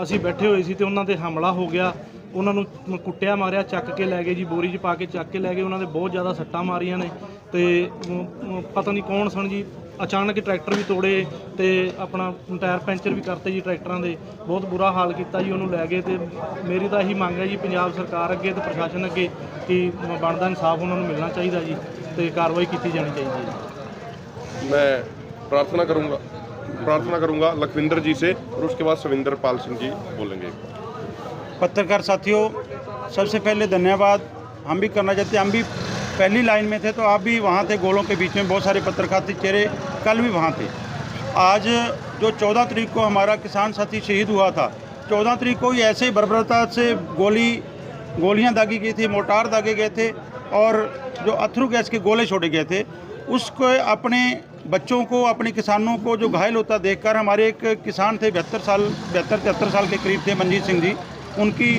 ਅਸੀਂ ਬੈਠੇ ਹੋਏ ਸੀ ਤੇ ਉਹਨਾਂ ਤੇ ਹਮਲਾ ਹੋ ਗਿਆ। ਉਹਨਾਂ ਨੂੰ ਕੁੱਟਿਆ ਮਾਰਿਆ, ਚੱਕ ਕੇ ਲੈ ਗਏ ਜੀ, ਬੋਰੀ 'ਚ ਪਾ ਕੇ ਚੱਕ ਕੇ ਲੈ ਗਏ। ਉਹਨਾਂ ਦੇ ਬਹੁਤ ਜ਼ਿਆਦਾ ਸੱਟਾਂ ਮਾਰੀਆਂ ਨੇ, ਤੇ ਪਤਾ ਨਹੀਂ ਕੌਣ ਸਨ ਜੀ। ਅਚਾਨਕ ਹੀ ਟਰੈਕਟਰ ਵੀ ਤੋੜੇ ਤੇ ਆਪਣਾ ਟਾਇਰ ਪੈਂਚਰ ਵੀ ਕਰਤੇ ਜੀ ਟਰੈਕਟਰਾਂ ਦੇ। ਬਹੁਤ ਬੁਰਾ ਹਾਲ ਕੀਤਾ ਜੀ, ਉਹਨੂੰ ਲੈ ਗਏ। ਤੇ ਮੇਰੀ ਤਾਂ ਇਹੀ ਮੰਗ ਹੈ ਜੀ ਪੰਜਾਬ ਸਰਕਾਰ ਅੱਗੇ ਤੇ ਪ੍ਰਸ਼ਾਸਨ ਅੱਗੇ ਕਿ ਬਣਦਾ ਇਨਸਾਫ ਉਹਨਾਂ ਨੂੰ ਮਿਲਣਾ ਚਾਹੀਦਾ ਜੀ, ਤੇ ਕਾਰਵਾਈ ਕੀਤੀ ਜਾਣੀ ਚਾਹੀਦੀ ਹੈ। मैं प्रार्थना करूंगा लखविंदर जी से, और उसके बाद सविंदर पाल सिंह जी बोलेंगे। पत्रकार साथियों, सबसे पहले धन्यवाद हम भी करना चाहते हैं। हम भी पहली लाइन में थे, तो आप भी वहाँ थे, गोलों के बीच में बहुत सारे पत्रकार थे, चेहरे कल भी वहाँ थे। आज जो 14 तारीख को हमारा किसान साथी शहीद हुआ था, 14 तारीख को ही ऐसे ही बर्बरता से गोलियाँ दागी गई थी, मोर्टार दागे गए थे, और जो अथरू गैस के गोले छोड़े गए थे, उसको अपने बच्चों को, अपने किसानों को जो घायल होता देखकर, हमारे एक किसान थे 72-73 साल के करीब थे, मनजीत सिंह जी, उनकी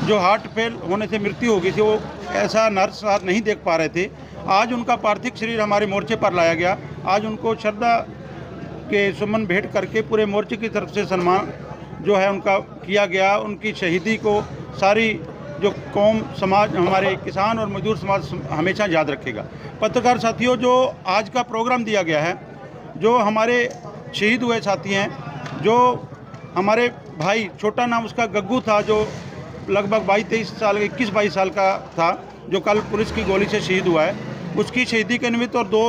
जो हार्ट फेल होने से मृत्यु हो गई थी, वो ऐसा नर्स साथ नहीं देख पा रहे थे। आज उनका पार्थिव शरीर हमारे मोर्चे पर लाया गया। आज उनको श्रद्धा के सुमन भेंट करके पूरे मोर्चे की तरफ से सम्मान जो है उनका किया गया। उनकी शहीदी को सारी जो कौम समाज, हमारे किसान और मजदूर समाज हमेशा याद रखेगा। पत्रकार साथियों, जो आज का प्रोग्राम दिया गया है, जो हमारे शहीद हुए साथी हैं, जो हमारे भाई, छोटा नाम उसका गग्गू था, जो लगभग 22-23 साल, 21-22 साल का था, जो कल पुलिस की गोली से शहीद हुआ है, उसकी शहीदी के निमित्त, और 2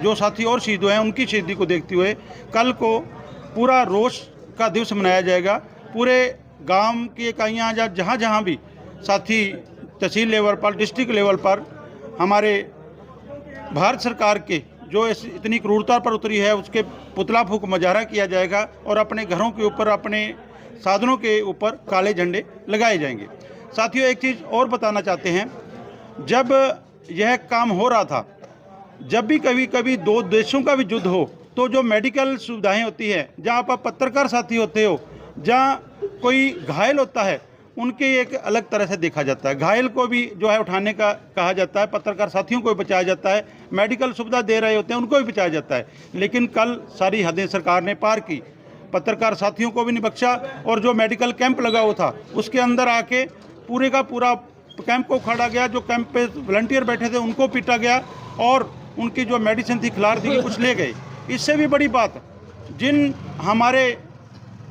जो साथी और शहीद हुए हैं उनकी शहीदी को देखते हुए कल को पूरा रोष का दिवस मनाया जाएगा। पूरे गांव की इकाइयाँ या जहाँ जहाँ भी साथी तहसील लेवल पर, डिस्ट्रिक्ट लेवल पर हमारे भारत सरकार के जो इतनी क्रूरता पर उतरी है, उसके पुतला फूंक मुजाहरा किया जाएगा, और अपने घरों के ऊपर, अपने साधनों के ऊपर काले झंडे लगाए जाएंगे। साथियों, एक चीज़ और बताना चाहते हैं, जब यह काम हो रहा था, जब भी कभी 2 देशों का भी युद्ध हो, तो जो मेडिकल सुविधाएं होती है, जहाँ आप पत्रकार साथी होते हो, जहाँ कोई घायल होता है, उनके एक अलग तरह से देखा जाता है। घायल को भी जो है उठाने का कहा जाता है, पत्रकार साथियों को भी बचाया जाता है, मेडिकल सुविधा दे रहे होते हैं उनको भी बचाया जाता है। लेकिन कल सारी हदें सरकार ने पार की, पत्रकार साथियों को भी नहीं बख्शा, और जो मेडिकल कैंप लगा हुआ था उसके अंदर आके पूरे का पूरा कैंप को खड़ा गया। जो कैंप पे वॉलंटियर बैठे थे उनको पीटा गया, और उनकी जो मेडिसिन थी खिला दी, कुछ ले गए। इससे भी बड़ी बात, जिन हमारे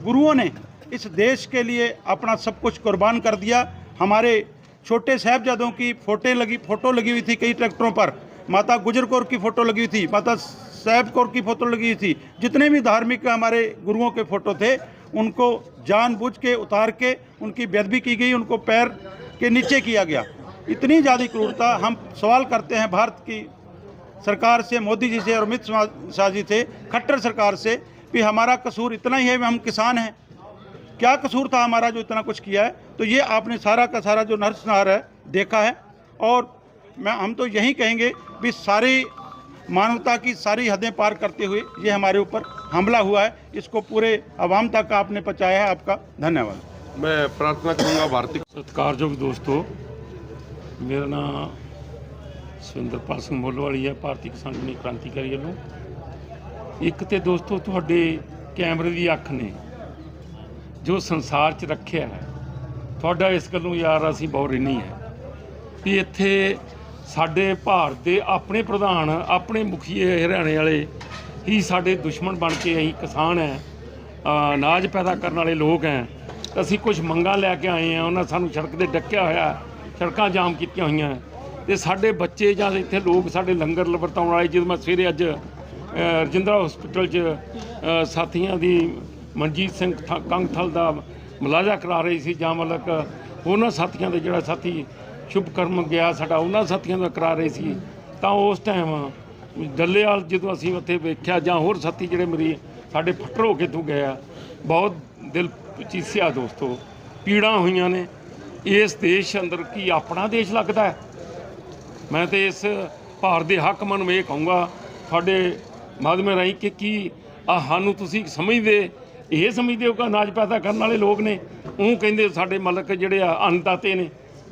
गुरुओं ने इस देश के लिए अपना सब कुछ कुर्बान कर दिया, हमारे छोटे साहबजादों की फ़ोटो लगी हुई थी कई ट्रैक्टरों पर, माता गुजर कौर की फ़ोटो लगी हुई थी, माता साहब कौर की फ़ोटो लगी हुई थी। जितने भी धार्मिक हमारे गुरुओं के फ़ोटो थे, उनको जानबूझ के उतार के उनकी बेअदबी की गई, उनको पैर के नीचे किया गया। इतनी ज़्यादा क्रूरता। हम सवाल करते हैं भारत की सरकार से, मोदी जी से और अमित शाह जी से, खट्टर सरकार से, कि हमारा कसूर इतना ही है, हम किसान हैं, क्या कसूर था हमारा जो इतना कुछ किया है? तो ये आपने सारा का सारा जो नरसंहार है देखा है, और हम तो यही कहेंगे कि सारी मानवता की सारी हदें पार करते हुए ये हमारे ऊपर हमला हुआ है, इसको पूरे आवाम तक आपने पहुँचाया है, आपका धन्यवाद। मैं प्रार्थना करूंगा भारतीय सत्कारयोग दोस्तों, मेरा नाम सविंदरपाल सिंह मोलवाड़ी है, भारतीय किसान यूनियन क्रांतिकारी वालों। ਇੱਕ ਤੇ ਦੋਸਤੋ ਤੁਹਾਡੇ ਕੈਮਰੇ ਦੀ ਅੱਖ ਨੇ ਜੋ ਸੰਸਾਰ 'ਚ ਰੱਖਿਆ ਹੈ। ਤੁਹਾਡਾ ਇਸ ਗੱਲੋਂ ਯਾਰ ਅਸੀਂ ਬਹੁਤ ਰਿਣੀ ਹੈ ਵੀ ਇੱਥੇ ਸਾਡੇ ਭਾਰਤ ਦੇ ਆਪਣੇ ਪ੍ਰਧਾਨ, ਆਪਣੇ ਮੁਖੀਏ ਹਰਿਆਣੇ ਵਾਲੇ ਹੀ ਸਾਡੇ ਦੁਸ਼ਮਣ ਬਣ ਕੇ ਅਸੀਂ ਕਿਸਾਨ ਹੈ, ਅਨਾਜ ਪੈਦਾ ਕਰਨ ਵਾਲੇ ਲੋਕ ਹੈ। ਅਸੀਂ ਕੁਝ ਮੰਗਾਂ ਲੈ ਕੇ ਆਏ ਹਾਂ, ਉਹਨਾਂ ਸਾਨੂੰ ਸੜਕ 'ਤੇ ਡੱਕਿਆ ਹੋਇਆ, ਸੜਕਾਂ ਜਾਮ ਕੀਤੀਆਂ ਹੋਈਆਂ ਤੇ ਸਾਡੇ ਬੱਚੇ ਜਾਂ ਇੱਥੇ ਲੋਕ ਸਾਡੇ ਲੰਗਰ ਵਰਤਾਉਣ ਵਾਲੇ, ਜਦੋਂ ਮੈਂ ਸਵੇਰੇ ਅੱਜ ਰਜਿੰਦਰਾ ਹਸਪੀਟਲ 'ਚ ਸਾਥੀਆਂ ਦੀ ਮਨਜੀਤ ਸਿੰਘ ਕੰਗਥਲ ਦਾ ਮੁਲਾਜ਼ਾ ਕਰਾ ਰਹੀ ਸੀ, ਜਾਂ ਮਤਲਬ ਉਹਨਾਂ ਸਾਥੀਆਂ ਦਾ ਜਿਹੜਾ ਸਾਥੀ ਸ਼ੁਭਕਰਮ ਗਿਆ ਸਾਡਾ, ਉਹਨਾਂ ਸਾਥੀਆਂ ਦਾ ਕਰਾ ਰਹੇ ਸੀ, ਤਾਂ ਉਸ ਟਾਈਮ ਡੱਲੇਵਾਲ ਜਦੋਂ ਅਸੀਂ ਉੱਥੇ ਵੇਖਿਆ, ਜਾਂ ਹੋਰ ਸਾਥੀ ਜਿਹੜੇ ਮੇਰੀ ਸਾਡੇ ਫੱਟਰ ਹੋ ਕੇ ਤੋਂ ਗਏ ਆ, ਬਹੁਤ ਦਿਲ ਚੀਸਿਆ ਦੋਸਤੋ, ਪੀੜਾਂ ਹੋਈਆਂ ਨੇ। ਇਸ ਦੇਸ਼ ਅੰਦਰ ਕੀ ਆਪਣਾ ਦੇਸ਼ ਲੱਗਦਾ ਹੈ? ਮੈਂ ਤਾਂ ਇਸ ਭਾਰਤ ਦੇ ਹਾਕਮਾਂ ਨੂੰ ਇਹ ਕਹੂੰਗਾ ਤੁਹਾਡੇ ਮਾਧਿਅਮ ਰਾਹੀਂ ਕਿ ਕੀ ਸਾਨੂੰ ਤੁਸੀਂ ਇਹ ਸਮਝਦੇ ਹੋ ਕਿ ਅਨਾਜ ਪੈਦਾ ਕਰਨ ਵਾਲੇ ਲੋਕ ਨੇ? ਉਹ ਕਹਿੰਦੇ ਸਾਡੇ ਮਲਕ ਜਿਹੜੇ ਆ ਅੰਨਦਾਤੇ ਨੇ।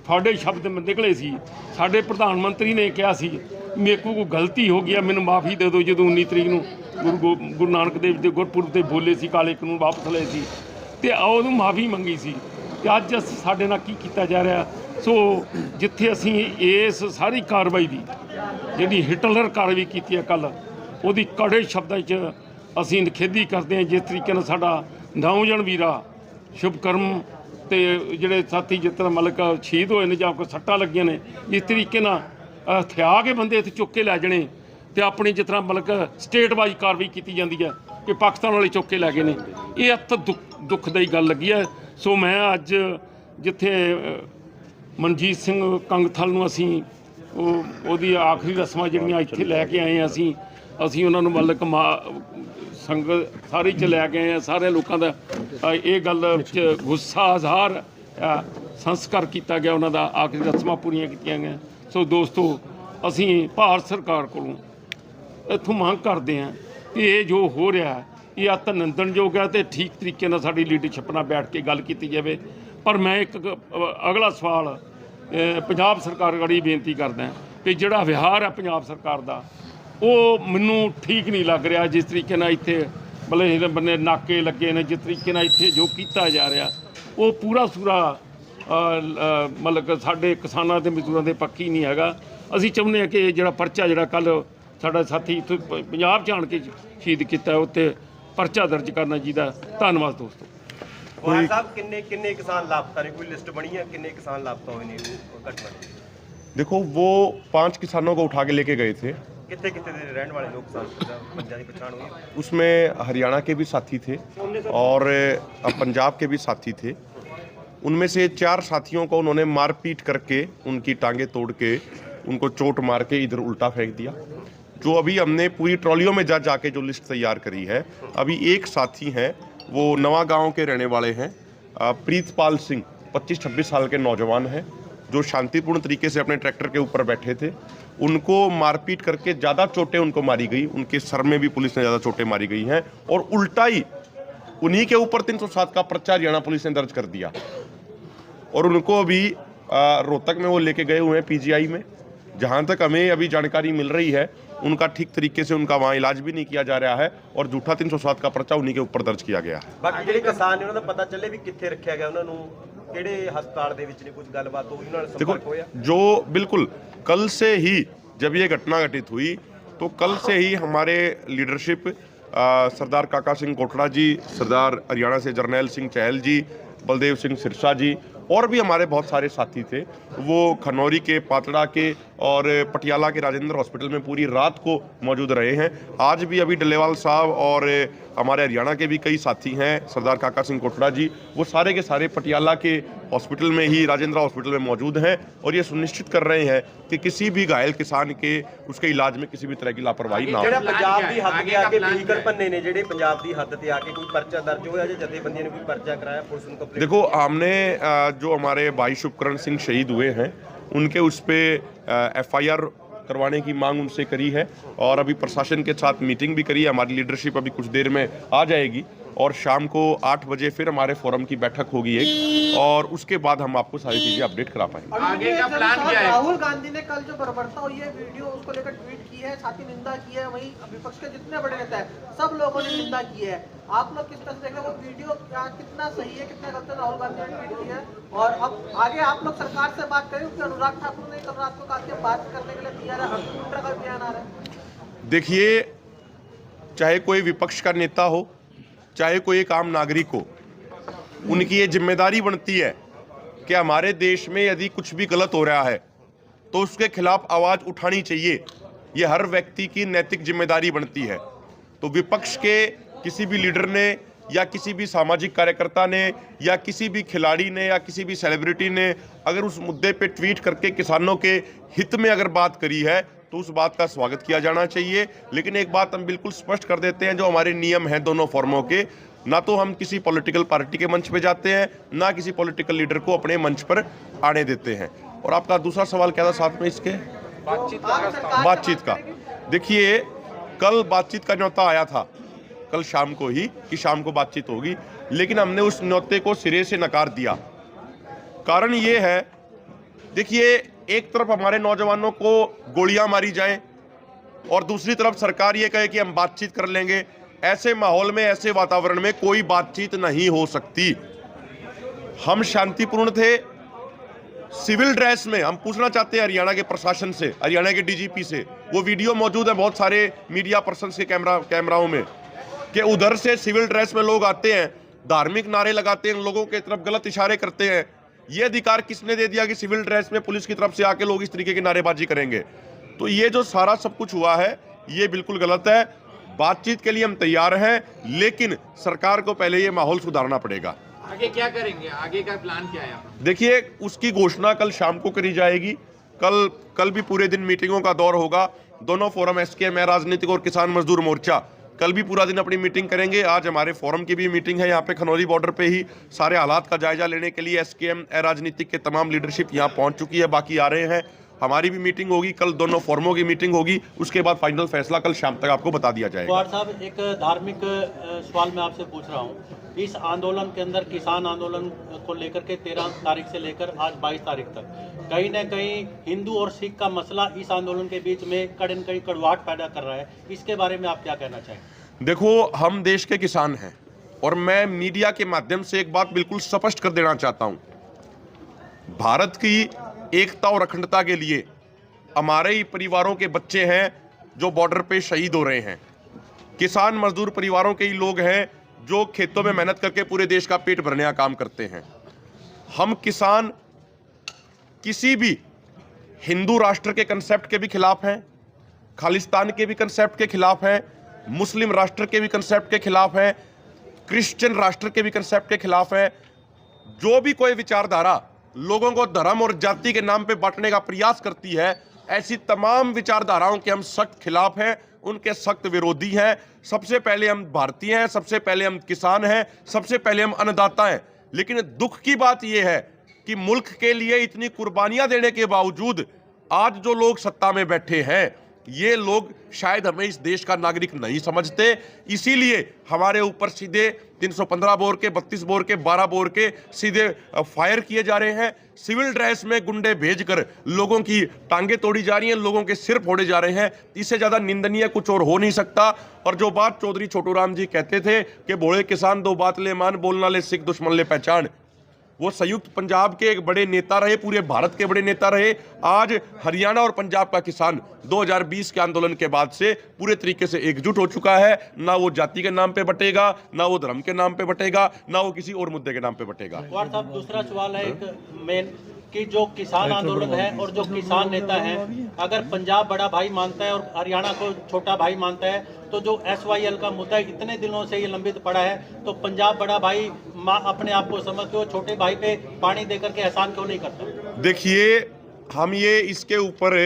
ਤੁਹਾਡੇ ਸ਼ਬਦ ਨਿਕਲੇ ਸੀ, ਸਾਡੇ ਪ੍ਰਧਾਨ ਮੰਤਰੀ ਨੇ ਕਿਹਾ ਸੀ ਮੇਰੇ ਕੋਲ ਕੋਈ ਗਲਤੀ ਹੋ ਗਈ, ਮੈਨੂੰ ਮਾਫੀ ਦੇ ਦਿਓ, ਜਦੋਂ 19 ਤਰੀਕ ਨੂੰ ਗੁਰੂ ਨਾਨਕ ਦੇਵ ਦੇ ਗੁਰਪੁਰਬ 'ਤੇ ਬੋਲੇ ਸੀ, ਕਾਲੇ ਕਾਨੂੰਨ ਵਾਪਸ ਲਏ ਸੀ ਤੇ ਉਹਨੂੰ ਮਾਫੀ ਮੰਗੀ ਸੀ। ਤੇ ਅੱਜ ਸਾਡੇ ਨਾਲ ਕੀ ਕੀਤਾ ਜਾ ਰਿਹਾ? ਸੋ ਜਿੱਥੇ ਅਸੀਂ ਇਸ ਸਾਰੀ ਕਾਰਵਾਈ ਦੀ ਜਿਹੜੀ ਹਿਟਲਰ ਕਾਰਵਾਈ ਕੀਤੀ ਹੈ ਕੱਲ੍ਹ, ਉਹਦੀ ਕੜੇ ਸ਼ਬਦਾਂ 'ਚ ਅਸੀਂ ਨਿਖੇਧੀ ਕਰਦੇ ਹਾਂ। ਜਿਸ ਤਰੀਕੇ ਨਾਲ ਸਾਡਾ ਨੌਜਵਾਨ ਵੀਰਾ ਸ਼ੁਭਕਰਮ ਤੇ ਜਿਹੜੇ ਸਾਥੀ ਜਿਸ ਤਰ੍ਹਾਂ ਮਲਕ ਸ਼ਹੀਦ ਹੋਏ ਨੇ ਜਾਂ ਕੋਈ ਸੱਟਾਂ ਲੱਗੀਆਂ ਨੇ, ਇਸ ਤਰੀਕੇ ਨਾਲ ਹਥਿਆ ਕੇ ਬੰਦੇ ਇੱਥੇ ਚੁੱਕ ਕੇ ਲੈ ਜਾਣੇ ਤੇ ਆਪਣੀ ਜਿਸ ਤਰ੍ਹਾਂ ਮਲਕ ਸਟੇਟ ਵਾਈਜ਼ ਕਾਰਵਾਈ ਕੀਤੀ ਜਾਂਦੀ ਹੈ ਕਿ ਪਾਕਿਸਤਾਨ ਵਾਲੇ ਚੁੱਕ ਕੇ ਲੈ ਗਏ ਨੇ, ਇਹ ਅੱਤ ਦੁੱਖਦਾਈ ਗੱਲ ਲੱਗੀ ਹੈ। ਸੋ ਮੈਂ ਅੱਜ ਜਿੱਥੇ ਮਨਜੀਤ ਸਿੰਘ ਕੰਗਥਲ ਨੂੰ ਅਸੀਂ ਉਹਦੀ ਆਖਰੀ ਰਸਮਾਂ ਜਿਹੜੀਆਂ ਇੱਥੇ ਲੈ ਕੇ ਆਏ ਹਾਂ, ਅਸੀਂ ਉਹਨਾਂ ਨੂੰ ਮਲਕ ਸੰਗਤ ਸਾਰੀ 'ਚ ਲੈ ਕੇ ਆਏ ਹਾਂ। ਸਾਰੇ ਲੋਕਾਂ ਦਾ ਇਹ ਗੱਲ 'ਚ ਗੁੱਸਾ ਇਜ਼ਹਾਰ, ਸੰਸਕਾਰ ਕੀਤਾ ਗਿਆ, ਉਹਨਾਂ ਦਾ ਆਖਰੀ ਰਸਮਾਂ ਪੂਰੀਆਂ ਕੀਤੀਆਂ ਗਈਆਂ। ਸੋ ਦੋਸਤੋ, ਅਸੀਂ ਭਾਰਤ ਸਰਕਾਰ ਕੋਲੋਂ ਇੱਥੋਂ ਮੰਗ ਕਰਦੇ ਹਾਂ ਕਿ ਇਹ ਜੋ ਹੋ ਰਿਹਾ ਇਹ ਅੱਤ ਨਿੰਦਣਯੋਗ ਹੈ ਤੇ ਠੀਕ ਤਰੀਕੇ ਨਾਲ ਸਾਡੀ ਲੀਡਰਸ਼ਿਪ ਨਾਲ ਬੈਠ ਕੇ ਗੱਲ ਕੀਤੀ ਜਾਵੇ। ਪਰ ਮੈਂ ਇੱਕ ਅਗਲਾ ਸਵਾਲ ਪੰਜਾਬ ਸਰਕਾਰ ਗੜੀ ਬੇਨਤੀ ਕਰਦਾ ਕਿ ਜਿਹੜਾ ਵਿਹਾਰ ਹੈ ਪੰਜਾਬ ਸਰਕਾਰ ਦਾ, ਉਹ ਮੈਨੂੰ ਠੀਕ ਨਹੀਂ ਲੱਗ ਰਿਹਾ। ਜਿਸ ਤਰੀਕੇ ਨਾਲ ਇੱਥੇ ਮਤਲਬ ਇਹਦੇ ਬੰਨੇ ਨਾਕੇ ਲੱਗੇ ਨੇ, ਜਿਸ ਤਰੀਕੇ ਨਾਲ ਇੱਥੇ ਜੋ ਕੀਤਾ ਜਾ ਰਿਹਾ, ਉਹ ਪੂਰਾ ਸੂਰਾ ਮਤਲਬ ਸਾਡੇ ਕਿਸਾਨਾਂ ਤੇ ਮਜ਼ਦੂਰਾਂ ਦੇ ਪੱਖੀ ਨਹੀਂ ਹੈਗਾ। ਅਸੀਂ ਚਾਹੁੰਦੇ ਹਾਂ ਕਿ ਜਿਹੜਾ ਪਰਚਾ ਜਿਹੜਾ ਕੱਲ੍ਹ ਸਾਡਾ ਸਾਥੀ ਇੱਥੇ ਪੰਜਾਬ 'ਚ ਆਣ ਕੇ ਸ਼ਹੀਦ ਕੀਤਾ, ਉੱਤੇ ਪਰਚਾ ਦਰਜ ਕਰਨਾ ਚਾਹੀਦਾ। ਧੰਨਵਾਦ ਦੋਸਤੋ। ਗੋਇਲ ਸਾਹਿਬ, ਕਿੰਨੇ ਕਿਸਾਨ ਲਾਪਤਾ ਨੇ? ਕੋਈ ਲਿਸਟ बनी है किन्ने किसान लापता हुए ने घटना? देखो, वो 5 किसानों को उठा के लेके गए थे। कितने रहने वाले लोग किसान की पहचान हुई? उसमें हरियाणा के भी साथी थे और पंजाब के भी साथी थे। उनमें से 4 साथियों को उन्होंने मारपीट करके उनकी टांगें तोड़ के उनको चोट मार के इधर उल्टा फेंक दिया। जो अभी हमने पूरी ट्रॉलियों में जाके जो लिस्ट तैयार करी है, अभी एक साथी हैं, वो नवा गांव के रहने वाले हैं, प्रीतपाल सिंह, 25-26 साल के नौजवान हैं, जो शांतिपूर्ण तरीके से अपने ट्रैक्टर के ऊपर बैठे थे। उनको मारपीट करके ज़्यादा चोटें उनको मारी गई, उनके सर में भी पुलिस ने ज़्यादा चोटें मारी गई हैं और उल्टा ही उन्हीं के ऊपर 307 का पर्चा हरियाणा पुलिस ने दर्ज कर दिया और उनको अभी रोहतक में वो लेके गए हुए हैं PGI में। जहाँ तक हमें अभी जानकारी मिल रही है, उनका ठीक तरीके से उनका वहाँ इलाज भी नहीं किया जा रहा है और झूठा 307 का पर्चा उन्हीं के ऊपर दर्ज किया गया है। बाकी ਜਿਹੜੇ ਕਿਸਾਨ ਨੇ ਉਹਨਾਂ ਦਾ ਪਤਾ ਚੱਲੇ ਵੀ ਕਿੱਥੇ ਰੱਖਿਆ ਗਿਆ, ਉਹਨਾਂ ਨੂੰ ਕਿਹੜੇ ਹਸਪਤਾਲ ਦੇ ਵਿੱਚ ਨੇ, ਕੁਝ ਗੱਲਬਾਤ ਹੋਈ, ਉਹਨਾਂ ਨਾਲ ਸੰਪਰਕ ਹੋਇਆ? जो बिल्कुल कल से ही जब ये घटना घटित हुई तो कल से ही हमारे लीडरशिप सरदार काका सिंह कोटड़ा जी, सरदार हरियाणा से जर्नैल सिंह चहल जी, बलदेव सिंह सिरसा जी और भी हमारे बहुत सारे साथी थे, वो खनौरी के, पातड़ा के और पटियाला के राजेंद्र हॉस्पिटल में पूरी रात को मौजूद रहे हैं। आज भी अभी डल्लेवाल साहब और हमारे हरियाणा के भी कई साथी हैं, सरदार काका सिंह कोटड़ा जी, वो सारे के सारे पटियाला के हॉस्पिटल में ही, राजेंद्र हॉस्पिटल में मौजूद हैं और ये सुनिश्चित कर रहे हैं कि किसी भी घायल किसान के उसके इलाज में किसी भी तरह की लापरवाही ना हो। ਜਿਹੜਾ ਪੰਜਾਬ ਦੀ ਹੱਦ ਤੇ ਆ ਕੇ ਵਹੀਕਲ ਭੰਨੇ ਨੇ, ਜਿਹੜੇ ਪੰਜਾਬ ਦੀ ਹੱਦ ਤੇ ਆ ਕੇ ਕੋਈ ਪਰਚਾ ਦਰਜ ਹੋਇਆ ਜਾਂ ਜਥੇਬੰਦੀਆਂ ਨੇ ਕੋਈ ਪਰਚਾ ਕਰਾਇਆ, ਪੁਲਿਸ ਨੂੰ ਕੰਪਲੇਂਟ? देखो, हमने जो हमारे भाई शुभकरण सिंह शहीद हुए हैं, उनके उस पर FIR करवाने की मांग उनसे करी है और अभी प्रशासन के साथ मीटिंग भी करी है। हमारी लीडरशिप अभी कुछ देर में आ जाएगी और शाम को 8 बजे फिर हमारे फोरम की बैठक होगी एक, और उसके बाद हम आपको सारी चीज़ें अपडेट करा पाएंगे। आगे का प्लान क्या है? राहुल गांधी ने कल जो बर्बरता हुई है वीडियो उसको लेकर ट्वीट की है, साथ ही निंदा की है, वहीं विपक्ष के जितने बड़े नेता है सब लोगों ने निंदा की है। आप लोग किस तरह से देख रहे हैं वो वीडियो, कितना सही है कितना गलत है राहुल गांधी ने ट्वीट किया है? और अब आगे आप लोग सरकार से बात करें, क्योंकि अनुराग ठाकुर ने कल रात को कहा कि बात करने के लिए तैयार है, हर का बयान आ रहा है। देखिए, चाहे कोई विपक्ष का नेता हो, चाहे कोई एक आम नागरिक हो, उनकी ये जिम्मेदारी बनती है कि हमारे देश में यदि कुछ भी गलत हो रहा है तो उसके खिलाफ आवाज़ उठानी चाहिए। ये हर व्यक्ति की नैतिक जिम्मेदारी बनती है। तो विपक्ष के किसी भी लीडर ने या किसी भी सामाजिक कार्यकर्ता ने या किसी भी खिलाड़ी ने या किसी भी सेलिब्रिटी ने अगर उस मुद्दे पे ट्वीट करके किसानों के हित में अगर बात करी है तो उस बात का स्वागत किया जाना चाहिए। लेकिन एक बात हम बिल्कुल स्पष्ट कर देते हैं, जो हमारे नियम हैं दोनों फॉर्मों के, ना तो हम किसी पॉलिटिकल पार्टी के मंच पे जाते हैं, ना किसी पॉलिटिकल लीडर को अपने मंच पर आने देते हैं। और आपका दूसरा सवाल क्या था साथ में इसके? बातचीत का। देखिए, कल बातचीत का न्योता आया था, कल शाम को ही, कि शाम को बातचीत होगी, लेकिन हमने उस न्योते को सिरे से नकार दिया। कारण ये है, देखिए, एक तरफ हमारे नौजवानों को गोलियां मारी जाएं और दूसरी तरफ सरकार ये कहे कि हम बातचीत कर लेंगे। ऐसे माहौल में, ऐसे वातावरण में कोई बातचीत नहीं हो सकती। हम शांतिपूर्ण थे, सिविल ड्रेस में। हम पूछना चाहते हैं हरियाणा के प्रशासन से, हरियाणा के डीजीपी से, वो वीडियो मौजूद है बहुत सारे मीडिया पर्सन के कैमराओं में, कि उधर से सिविल ड्रेस में लोग आते हैं, धार्मिक नारे लगाते हैं, लोगों के तरफ गलत इशारे करते हैं। ये अधिकार किसने दे दिया कि सिविल ड्रेस में पुलिस की तरफ से आके लोग इस तरीके की नारेबाजी करेंगे? तो ये जो सारा सब कुछ हुआ है ये बिल्कुल गलत है। बातचीत के लिए हम तैयार हैं, लेकिन सरकार को पहले ये माहौल सुधारना पड़ेगा। आगे क्या करेंगे? आगे का प्लान क्या है? देखिए, उसकी घोषणा कल शाम को करी जाएगी। कल भी पूरे दिन मीटिंगों का दौर होगा। दोनों फोरम, एसकेएम राजनीतिक और किसान मजदूर मोर्चा, कल भी पूरा दिन अपनी मीटिंग करेंगे। आज हमारे फोरम की भी मीटिंग है यहाँ पे खनौरी बॉर्डर पे ही। सारे हालात का जायजा लेने के लिए एसकेएम राजनीतिक के तमाम लीडरशिप यहाँ पहुँच चुकी है, बाकी आ रहे हैं। हमारी भी मीटिंग होगी, कल दोनों फोरमों की मीटिंग होगी, उसके बाद फाइनल फैसला कल शाम तक आपको बता दिया जाएगा। पवार साहब, एक धार्मिक सवाल मैं आपसे पूछ रहा हूँ। इस आंदोलन के अंदर, किसान आंदोलन को लेकर के 13 तारीख से लेकर आज 22 तारीख तक, कहीं ना कहीं हिंदू और सिख का मसला इस आंदोलन के बीच में कहीं न कहीं कड़वाहट पैदा कर रहा है। इसके बारे में आप क्या कहना चाहेंगे? देखो, हम देश के किसान हैं और मैं मीडिया के माध्यम से एक बात बिल्कुल स्पष्ट कर देना चाहता हूं। भारत की एकता और अखंडता के लिए हमारे ही परिवारों के बच्चे हैं जो बॉर्डर पे शहीद हो रहे हैं। किसान मजदूर परिवारों के ही लोग हैं जो खेतों में मेहनत करके पूरे देश का पेट भरने का काम करते हैं। हम किसान किसी भी हिंदू राष्ट्र के कंसेप्ट के भी खिलाफ हैं, खालिस्तान के भी कंसेप्ट के खिलाफ हैं, मुस्लिम राष्ट्र के भी कंसेप्ट के खिलाफ है, क्रिश्चियन राष्ट्र के भी कंसेप्ट के खिलाफ है। जो भी कोई विचारधारा लोगों को धर्म और जाति के नाम पे बांटने का प्रयास करती है, ऐसी तमाम विचारधाराओं के हम सख्त खिलाफ हैं, उनके सख्त विरोधी हैं। सबसे पहले हम भारतीय हैं, सबसे पहले हम किसान हैं, सबसे पहले हम अन्नदाता हैं। लेकिन दुख की बात यह है कि मुल्क के लिए इतनी कुर्बानियां देने के बावजूद आज जो लोग सत्ता में बैठे हैं, ये लोग शायद हमें इस देश का नागरिक नहीं समझते। इसीलिए हमारे ऊपर सीधे 315 बोर के, 32 बोर के, 12 बोर के सीधे फायर किए जा रहे हैं। सिविल ड्रेस में गुंडे भेजकर लोगों की टांगे तोड़ी जा रही हैं, लोगों के सिर फोड़े जा रहे हैं। इससे ज़्यादा निंदनीय कुछ और हो नहीं सकता। और जो बात चौधरी छोटू राम जी कहते थे कि भोले किसान दो बात ले मान, बोलना ले सिख दुश्मन ले पहचान, वो संयुक्त पंजाब के एक बड़े नेता रहे, पूरे भारत के बड़े नेता रहे। आज हरियाणा और पंजाब का किसान 2020 के आंदोलन के बाद से पूरे तरीके से एकजुट हो चुका है। ना वो जाति के नाम पे बटेगा, ना वो धर्म के नाम पे बटेगा, ना वो किसी और मुद्दे के नाम पे बटेगा। पवार साहब, दूसरा सवाल है एक मेन, कि जो किसान आंदोलन है और जो किसान नेता है, अगर पंजाब बड़ा भाई मानता है और हरियाणा को छोटा भाई मानता है, तो जो SYL का मुद्दा इतने दिनों से ये लंबित पड़ा है, तो पंजाब बड़ा भाई अपने आप को समझ के छोटे भाई पे पानी देकर के एहसान क्यों नहीं करता? देखिए, हम ये इसके ऊपर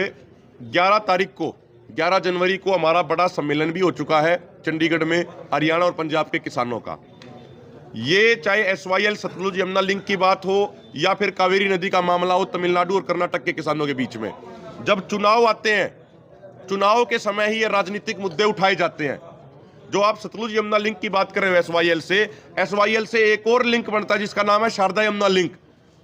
11 जनवरी को हमारा बड़ा सम्मेलन भी हो चुका है चंडीगढ़ में, हरियाणा और पंजाब के किसानों का। ये चाहे SYL सतलुज यमुना लिंक की बात हो या फिर कावेरी नदी का मामला हो तमिलनाडु और कर्नाटक के किसानों के बीच में, जब चुनाव आते हैं, चुनाव के समय ही ये राजनीतिक मुद्दे उठाए जाते हैं। जो आप सतलुज यमुना लिंक की बात कर रहे हो SYL से एक और लिंक बनता है जिसका नाम है शारदा यमुना लिंक।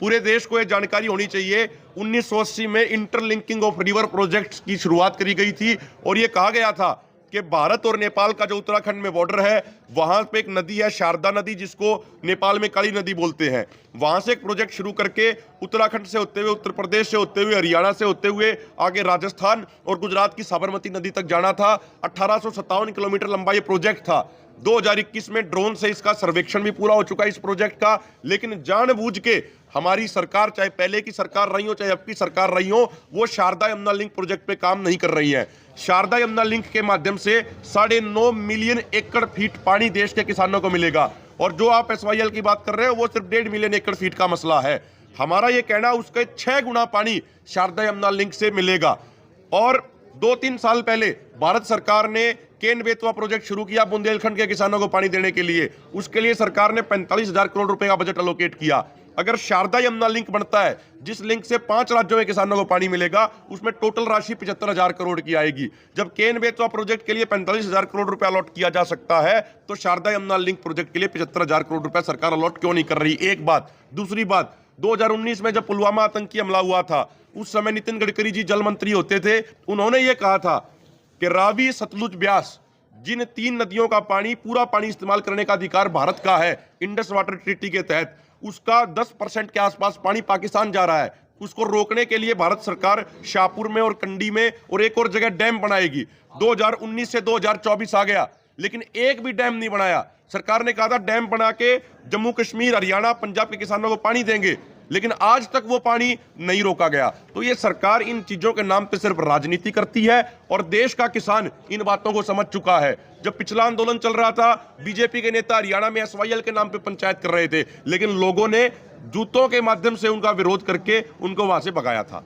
पूरे देश को यह जानकारी होनी चाहिए, 1980 में इंटरलिंकिंग ऑफ रिवर प्रोजेक्ट्स की शुरुआत करी गई थी और यह कहा गया था कि भारत और नेपाल का जो उत्तराखंड में बॉर्डर है वहां पे एक नदी है शारदा नदी, जिसको नेपाल में काली नदी बोलते हैं। वहां से एक प्रोजेक्ट शुरू करके उत्तराखंड से होते हुए, उत्तर प्रदेश से होते हुए, हरियाणा से होते हुए आगे राजस्थान और गुजरात की साबरमती नदी तक जाना था। 1857 किलोमीटर लंबा ये प्रोजेक्ट था। 2021 में ड्रोन से इसका सर्वेक्षण भी पूरा हो चुका है इस प्रोजेक्ट का, लेकिन जानबूझ के हमारी सरकार, चाहे पहले की सरकार रही हो चाहे अब की सरकार रही हो, वो शारदा यमुना लिंक प्रोजेक्ट पे काम नहीं कर रही है। शारदा यमुना लिंक के माध्यम से 9.5 मिलियन एकड़ फीट पानी देश के किसानों को मिलेगा और जो आप SYL की बात कर रहे हो वो सिर्फ 1.5 मिलियन एकड़ फीट का मसला है। हमारा ये कहना उसके 6 गुना पानी शारदा यमुना लिंक से मिलेगा। और 2-3 साल पहले भारत सरकार ने केन बेतवा प्रोजेक्ट शुरू किया बुंदेलखंड के किसानों को पानी देने के लिए। उसके लिए सरकार ने 45,000 करोड़ रुपए का बजट एलोकेट किया। अगर शारदा यमुना लिंक बनता है, जिस लिंक से 5 राज्यों में किसानों को पानी मिलेगा, उसमें टोटल राशि 75,000 करोड़ की आएगी। जब केन बेतवा प्रोजेक्ट के लिए 45,000 करोड़ रुपए अलॉट किया जा सकता है, तो शारदा यमुना लिंक प्रोजेक्ट के लिए 75,000 करोड़ रुपए सरकार अलॉट क्यों नहीं कर रही? एक बात। दूसरी बात, 2019 में जब पुलवामा आतंकी हमला हुआ था, उस समय नितिन गडकरी जी जल मंत्री होते थे। उन्होंने ये कहा था कि रावी, सतलुज, ब्यास, जिन 3 नदियों का पानी, पूरा पानी इस्तेमाल करने का अधिकार भारत का है इंडस वाटर ट्रीटी के तहत, उसका 10% के आसपास पानी पाकिस्तान जा रहा है। उसको रोकने के लिए भारत सरकार शाहपुर में और कंडी में और एक और जगह डैम बनाएगी। 2019 से 2024 आ गया, लेकिन एक भी डैम नहीं बनाया। सरकार ने कहा था डैम बना के जम्मू कश्मीर, हरियाणा, पंजाब के किसानों को पानी देंगे, लेकिन आज तक वो पानी नहीं रोका गया। तो ये सरकार इन चीजों के नाम पे सिर्फ राजनीति करती है और देश का किसान इन बातों को समझ चुका है। जब पिछला आंदोलन चल रहा था, बीजेपी के नेता हरियाणा में SYL के नाम पे पंचायत कर रहे थे, लेकिन लोगों ने जूतों के माध्यम से उनका विरोध करके उनको वहां से भगाया था।